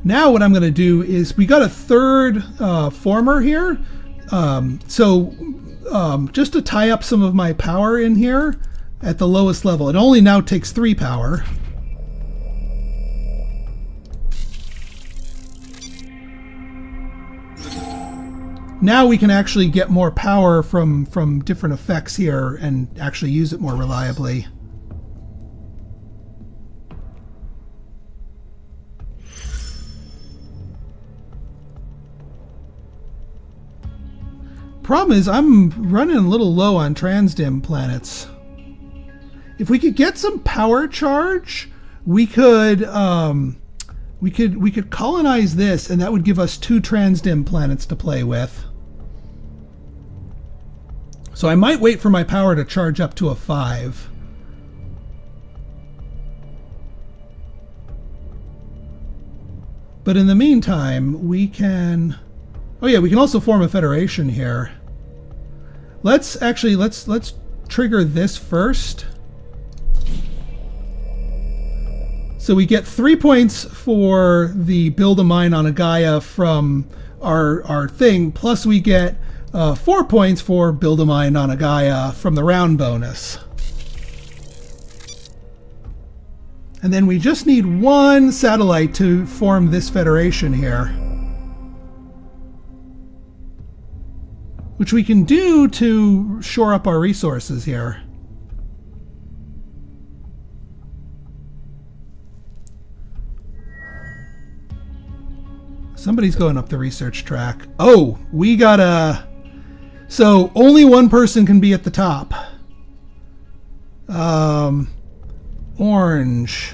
Speaker 1: Now what I'm going to do is we got a 3rd former here. Just to tie up some of my power in here at the lowest level. It only now takes 3 power. Now we can actually get more power from different effects here and actually use it more reliably. Problem is, I'm running a little low on transdim planets. If we could get some power charge, we could colonize this, and that would give us 2 transdim planets to play with. So I might wait for my power to charge up to a 5. But in the meantime, we can... Oh yeah, we can also form a federation here. Let's trigger this first. So we get 3 points for the build a mine on a Gaia from our thing, plus we get 4 points for build a mine on a Gaia from the round bonus. And then we just need 1 satellite to form this federation here. Which we can do to shore up our resources here. Somebody's going up the research track. Oh, we gotta... So only 1 person can be at the top. Orange.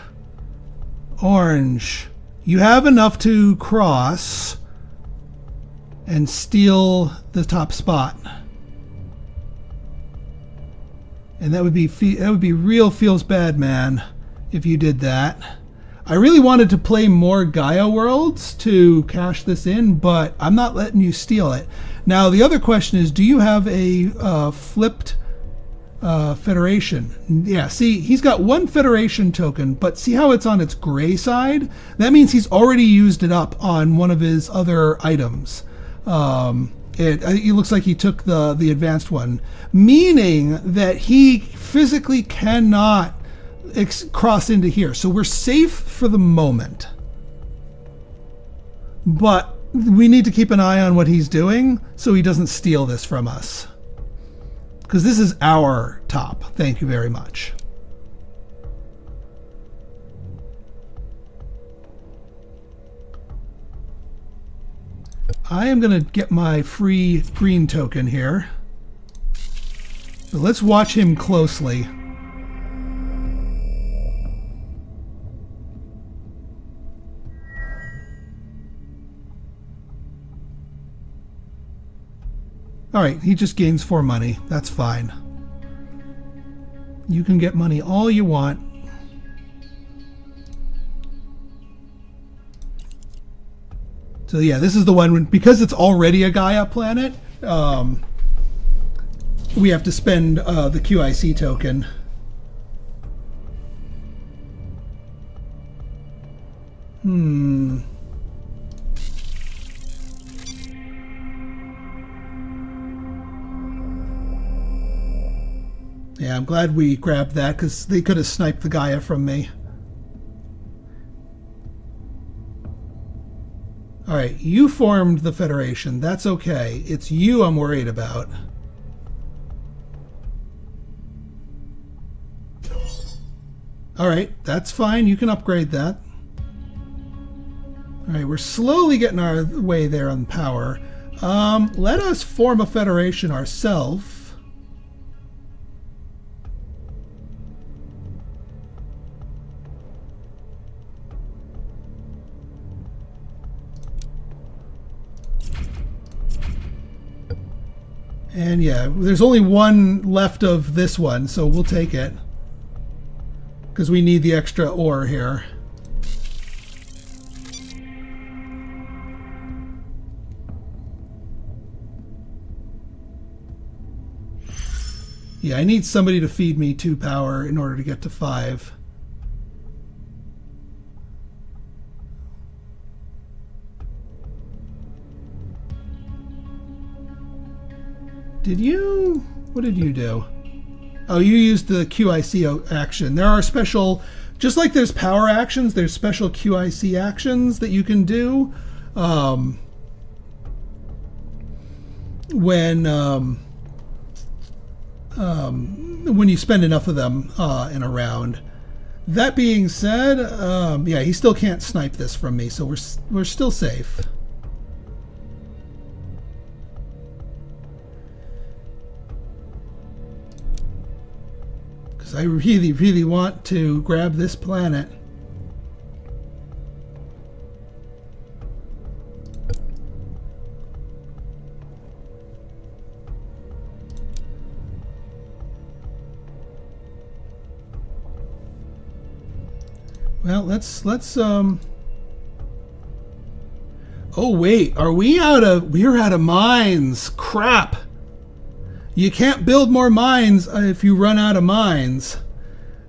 Speaker 1: Orange. You have enough to cross and steal the top spot. And that would be real feels bad, man, if you did that. I really wanted to play more Gaia worlds to cash this in, but I'm not letting you steal it. Now, the other question is, do you have a flipped Federation? Yeah, see, he's got one Federation token, but see how it's on its gray side? That means he's already used it up on one of his other items. It looks like he took the advanced one, meaning that he physically cannot cross into here. So we're safe for the moment. But we need to keep an eye on what he's doing so he doesn't steal this from us. Because this is our top. Thank you very much. I am going to get my free green token here. But let's watch him closely. Alright, he just gains 4 money. That's fine. You can get money all you want. So yeah, this is the one, because it's already a Gaia planet, we have to spend the QIC token. Yeah, I'm glad we grabbed that, because they could have sniped the Gaia from me. Alright, you formed the Federation. That's okay. It's you I'm worried about. Alright, that's fine. You can upgrade that. Alright, we're slowly getting our way there on power. Let us form a Federation ourselves. And yeah, there's only one left of this one, so we'll take it. Because we need the extra ore here. Yeah, I need somebody to feed me 2 power in order to get to 5. What did you do? Oh, you used the QIC action. There are special, just like there's power actions, there's special QIC actions that you can do when you spend enough of them in a round. That being said, yeah, he still can't snipe this from me, so we're still safe. I really, really want to grab this planet. Well, let's oh wait, we're out of mines. Crap. You can't build more mines if you run out of mines.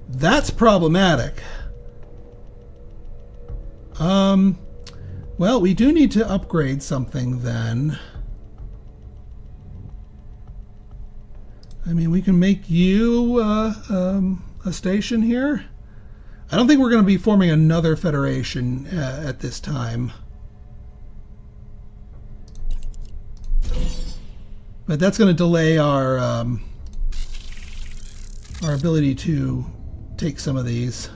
Speaker 1: That's problematic. Well, we do need to upgrade something then. I mean, we can make you a station here. I don't think we're going to be forming another federation at this time. But that's going to delay our ability to take some of these.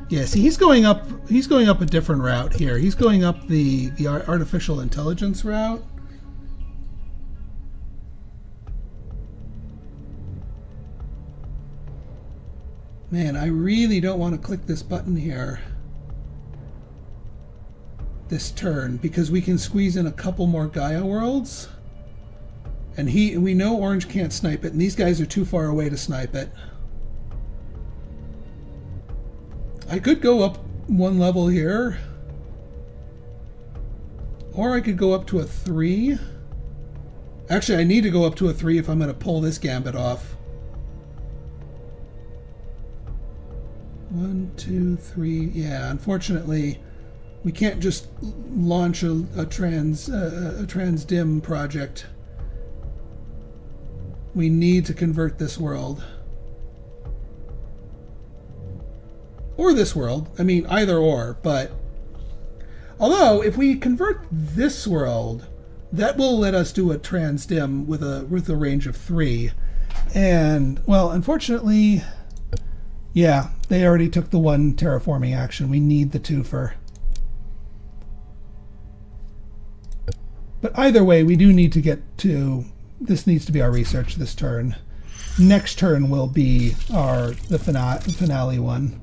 Speaker 1: Yeah, see, he's going up a different route here. He's going up the artificial intelligence route. Man, I really don't want to click this button here. this turn because we can squeeze in a couple more Gaia worlds. And we know orange can't snipe it, and these guys are too far away to snipe it. I could go up one level here. Or I could go up to a 3. Actually, I need to go up to a 3 if I'm going to pull this gambit off. 1, 2, 3. Yeah, unfortunately, we can't just launch a transdim project. We need to convert this world. Or this world. I mean, either or, but... Although, if we convert this world, that will let us do a transdim with a range of 3. And, well, unfortunately, yeah, they already took the 1 terraforming action. We need the 2 for... But either way, we do need to get to... This needs to be our research this turn. Next turn will be the finale one.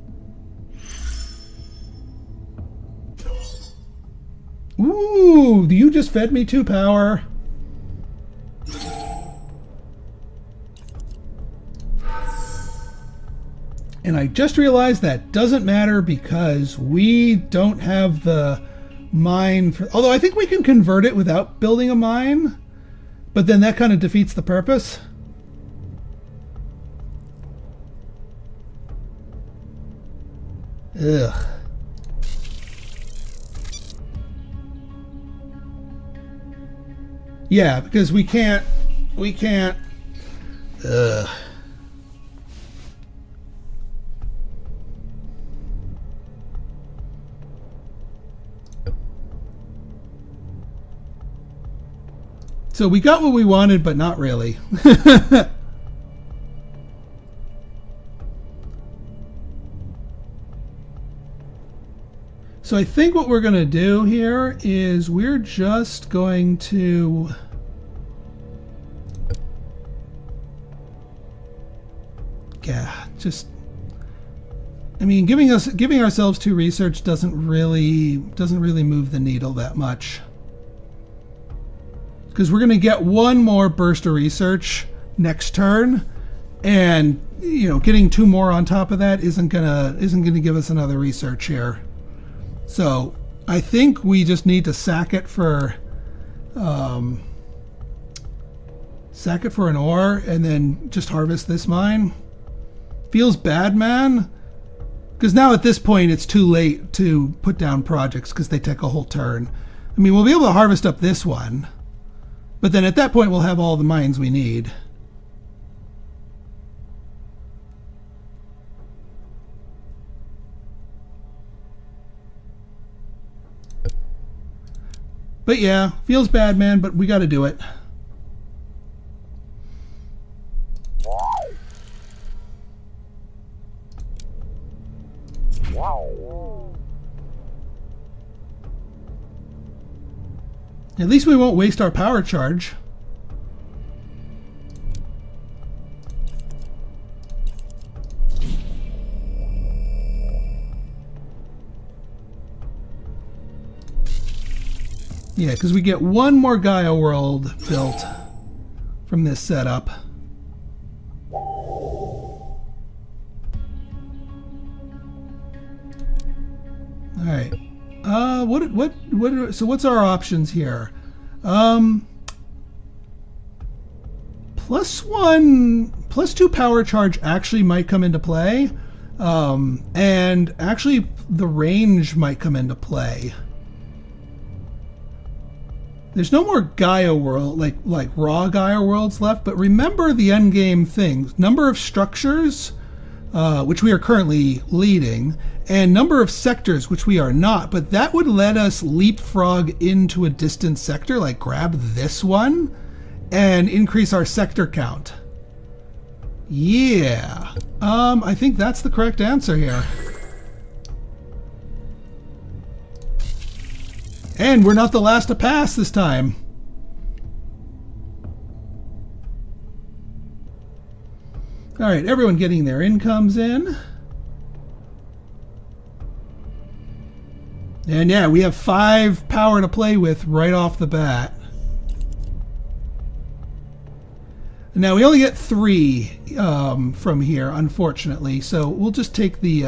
Speaker 1: Ooh, you just fed me 2 power. And I just realized that doesn't matter because we don't have the mine for... Although I think we can convert it without building a mine. But then that kind of defeats the purpose. Ugh. Yeah, because we can't... Ugh. So we got what we wanted, but not really. So I think what we're going to do here is we're just going to... Yeah, just... I mean, giving ourselves 2 research doesn't really move the needle that much. Because we're going to get 1 more burst of research next turn, and getting 2 more on top of that isn't gonna give us another research here. So I think we just need to sack it for an ore, and then just harvest this mine. Feels bad, man. Because now at this point it's too late to put down projects because they take a whole turn. I mean, we'll be able to harvest up this one. But then at that point, we'll have all the mines we need. But yeah, feels bad, man, but we got to do it. At least we won't waste our power charge. Yeah, because we get 1 more Gaia world built from this setup. All right. So what's our options here? +2 power charge actually might come into play. And actually the range might come into play. There's no more Gaia world, like raw Gaia worlds left, but remember the end game things. Number of structures, which we are currently leading, and number of sectors, which we are not, but that would let us leapfrog into a distant sector, like grab this one, and increase our sector count. Yeah. I think that's the correct answer here. And we're not the last to pass this time. All right, everyone getting their incomes in. And yeah, we have 5 power to play with right off the bat. Now we only get 3 from here, unfortunately. So we'll just take the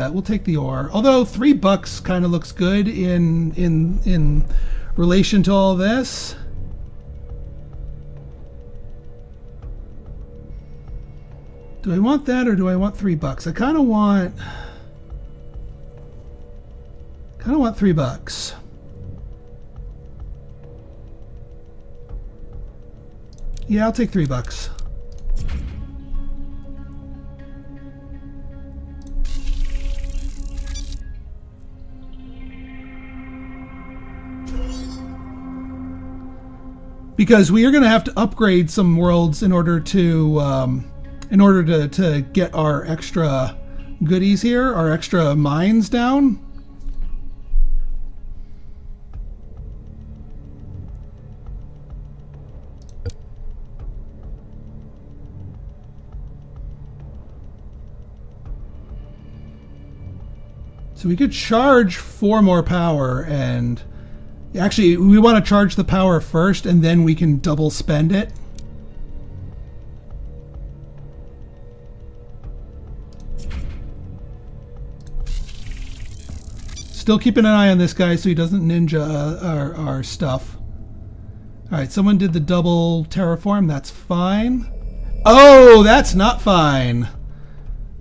Speaker 1: ore. Although $3 kind of looks good in relation to all this. Do I want that or do I want $3? I kind of want $3. Yeah, I'll take $3. Because we are going to have to upgrade some worlds in order to get our extra goodies here, our extra mines down. So we could charge 4 more power, and actually we want to charge the power first and then we can double spend it. Still keeping an eye on this guy so he doesn't ninja our stuff. Alright, someone did the double terraform. That's fine. Oh, that's not fine.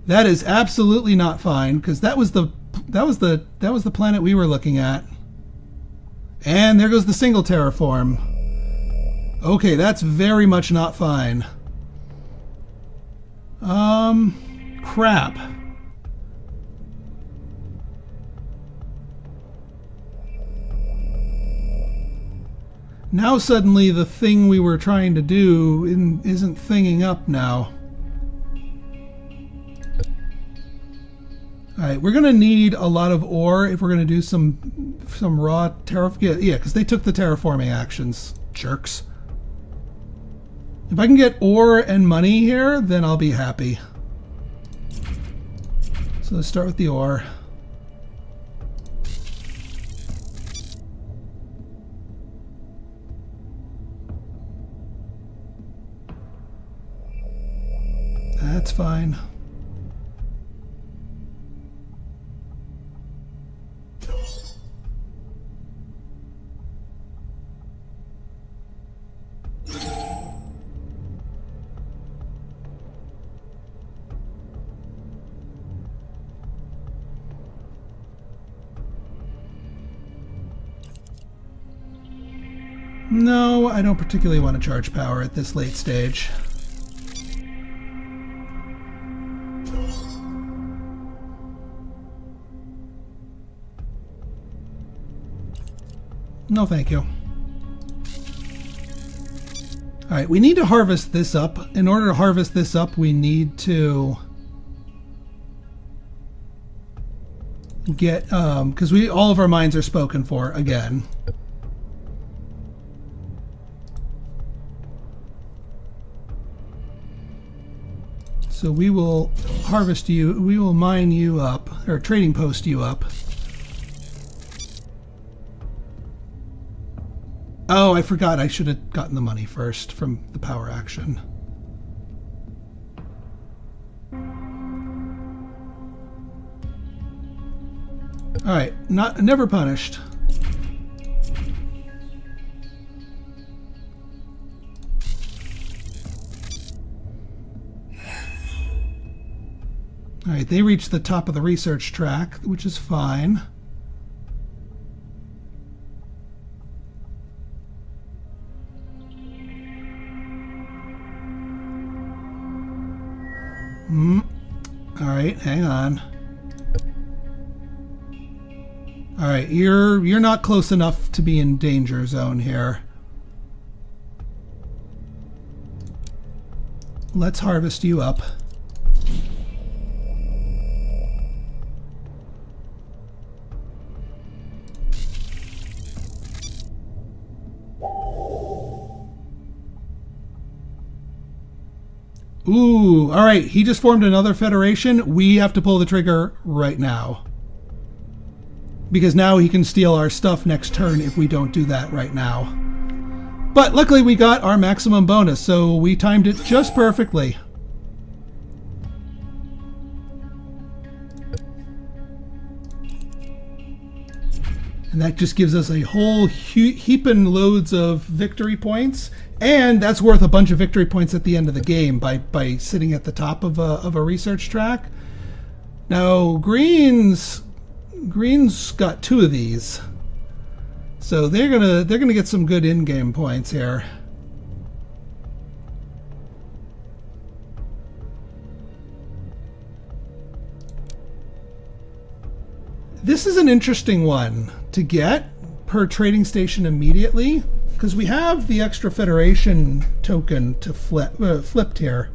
Speaker 1: That is absolutely not fine, because that was the planet we were looking at. And there goes the single terraform. Okay, that's very much not fine. Crap. Now suddenly the thing we were trying to do isn't thinging up now. Alright, we're going to need a lot of ore if we're going to do some raw terraforming. Yeah, because they took the terraforming actions. Jerks. If I can get ore and money here, then I'll be happy. So let's start with the ore. That's fine. No, I don't particularly want to charge power at this late stage. No, thank you. Alright, we need to harvest this up. In order to harvest this up, we need to get, because all of our mines are spoken for again. So we will harvest you, we will mine you up, or trading post you up. Oh, I forgot I should have gotten the money first from the power action. Alright, never punished. Alright, they reached the top of the research track, which is fine. Alright, hang on. Alright, you're not close enough to be in danger zone here. Let's harvest you up. Ooh, alright, he just formed another federation. We have to pull the trigger right now. because now he can steal our stuff next turn if we don't do that right now. But luckily we got our maximum bonus, so we timed it just perfectly. And that just gives us a whole heaping loads of victory points. And that's worth a bunch of victory points at the end of the game by sitting at the top of a research track. Now, Green's got 2 of these. So they're gonna get some good in-game points here. This is an interesting one to get per trading station immediately, because we have the extra Federation token to flipped here.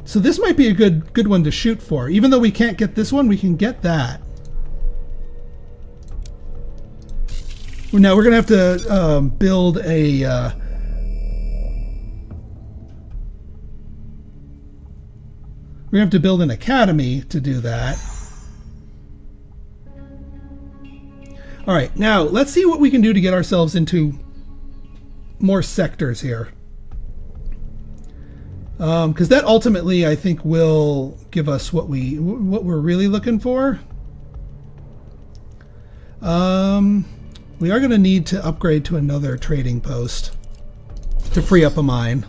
Speaker 1: So this might be a good one to shoot for. Even though we can't get this one, we can get that. Now we're gonna have to build a we're gonna have to build an academy to do that. All right, now let's see what we can do to get ourselves into more sectors here. Because that ultimately, I think, will give us what we're really looking for. We are going to need to upgrade to another trading post to free up a mine.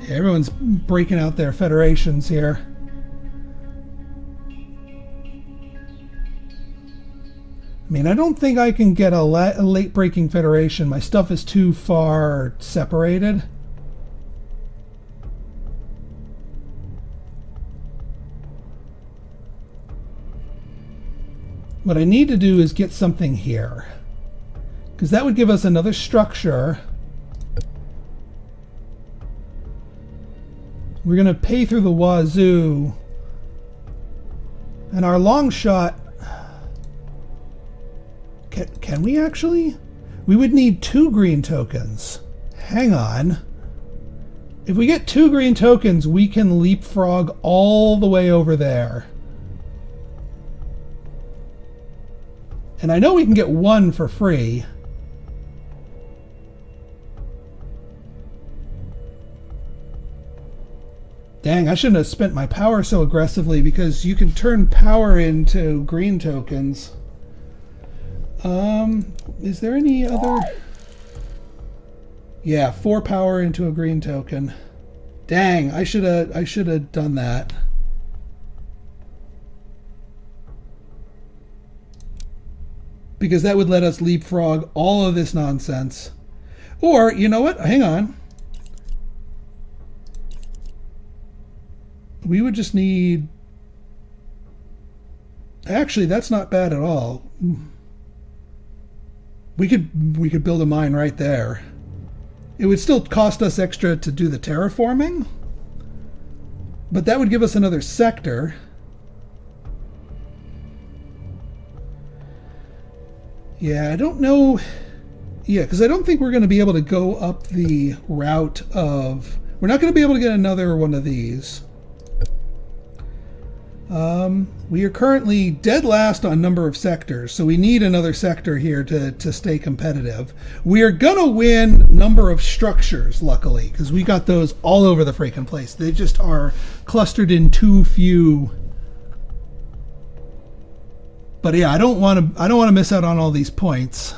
Speaker 1: Everyone's breaking out their federations here. I mean, I don't think I can get a late breaking federation. My stuff is too far separated. What I need to do is get something here, because that would give us another structure. We're going to pay through the wazoo. And our long shot... Can we actually? We would need 2 green tokens. Hang on. If we get 2 green tokens, we can leapfrog all the way over there. And I know we can get 1 for free. Dang, I shouldn't have spent my power so aggressively, because you can turn power into green tokens. Is there any other? Yeah, 4 power into a green token. Dang, I should have done that. Because that would let us leapfrog all of this nonsense. Or, you know what? Hang on. We would just need... Actually, that's not bad at all. We could build a mine right there. It would still cost us extra to do the terraforming, but that would give us another sector. Yeah, I don't know. Yeah, because I don't think we're going to be able to go up the route of... We're not going to be able to get another one of these. We are currently dead last on number of sectors, so we need another sector here to stay competitive. We are gonna win number of structures, luckily, because we got those all over the freaking place. They just are clustered in too few. But yeah, I don't want to miss out on all these points.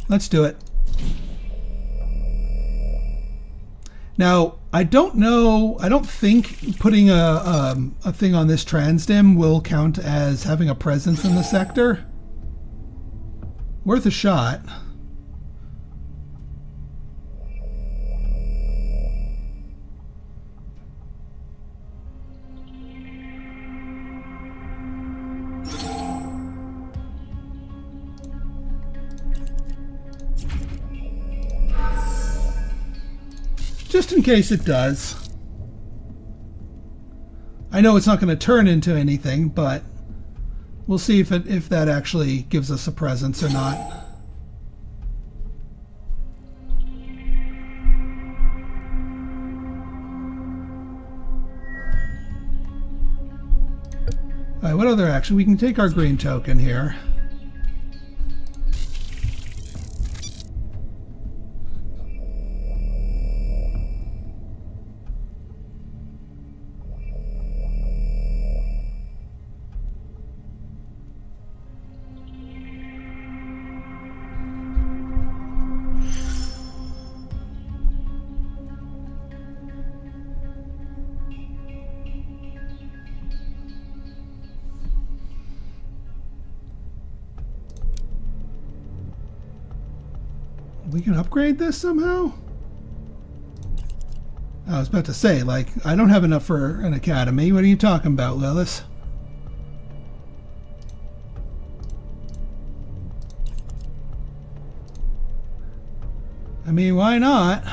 Speaker 1: Let's do it. Now, I don't know, I don't think putting a thing on this transdim will count as having a presence in the sector. Worth a shot. Just in case it does. I know it's not going to turn into anything, but we'll see if that actually gives us a presence or not. Alright, what other action? We can take our green token here. We can upgrade this somehow? I was about to say, like, I don't have enough for an academy. What are you talking about, Lilith? I mean, why not?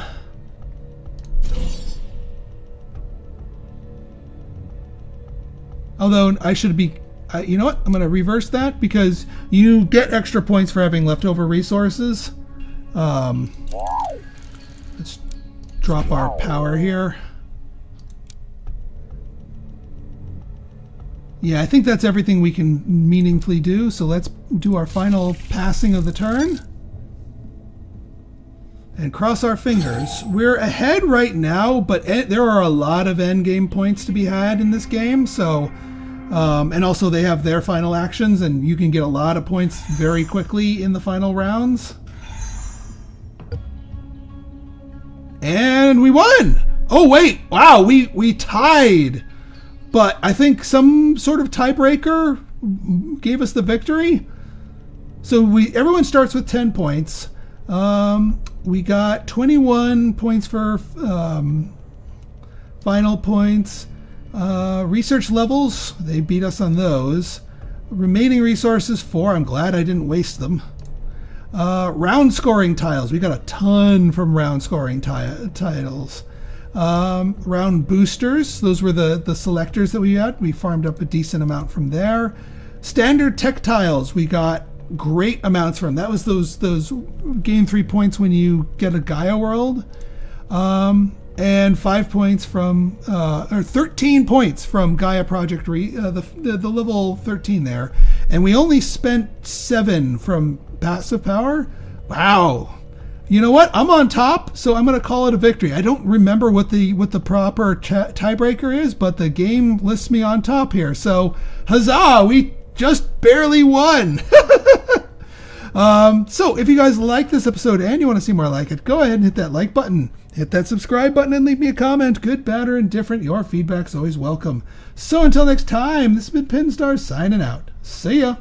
Speaker 1: Although, I should be... you know what? I'm going to reverse that because you get extra points for having leftover resources. Let's drop our power here. Yeah, I think that's everything we can meaningfully do. So let's do our final passing of the turn. And cross our fingers. We're ahead right now, but there are a lot of endgame points to be had in this game. So, and also they have their final actions, and you can get a lot of points very quickly in the final rounds. And we won! Oh wait, wow, we tied. But I think some sort of tiebreaker gave us the victory. So everyone starts with 10 points. We got 21 points for final points. Research levels, they beat us on those. Remaining resources 4. I'm glad I didn't waste them. Round scoring tiles. We got a ton from round scoring tiles. Round boosters. Those were the selectors that we had. We farmed up a decent amount from there. Standard tech tiles. We got great amounts from. That was those gain 3 points when you get a Gaia world. And 5 points from, or 13 points from Gaia Project, the level 13 there. And we only spent 7 from passive power. Wow. You know what? I'm on top, so I'm going to call it a victory. I don't remember what the proper tiebreaker is, but the game lists me on top here. So, huzzah! We just barely won. So if you guys like this episode and you want to see more like it, go ahead and hit that like button. Hit that subscribe button and leave me a comment. Good, bad, or indifferent. Your feedback's always welcome. So until next time, this has been Pinstar signing out. See ya.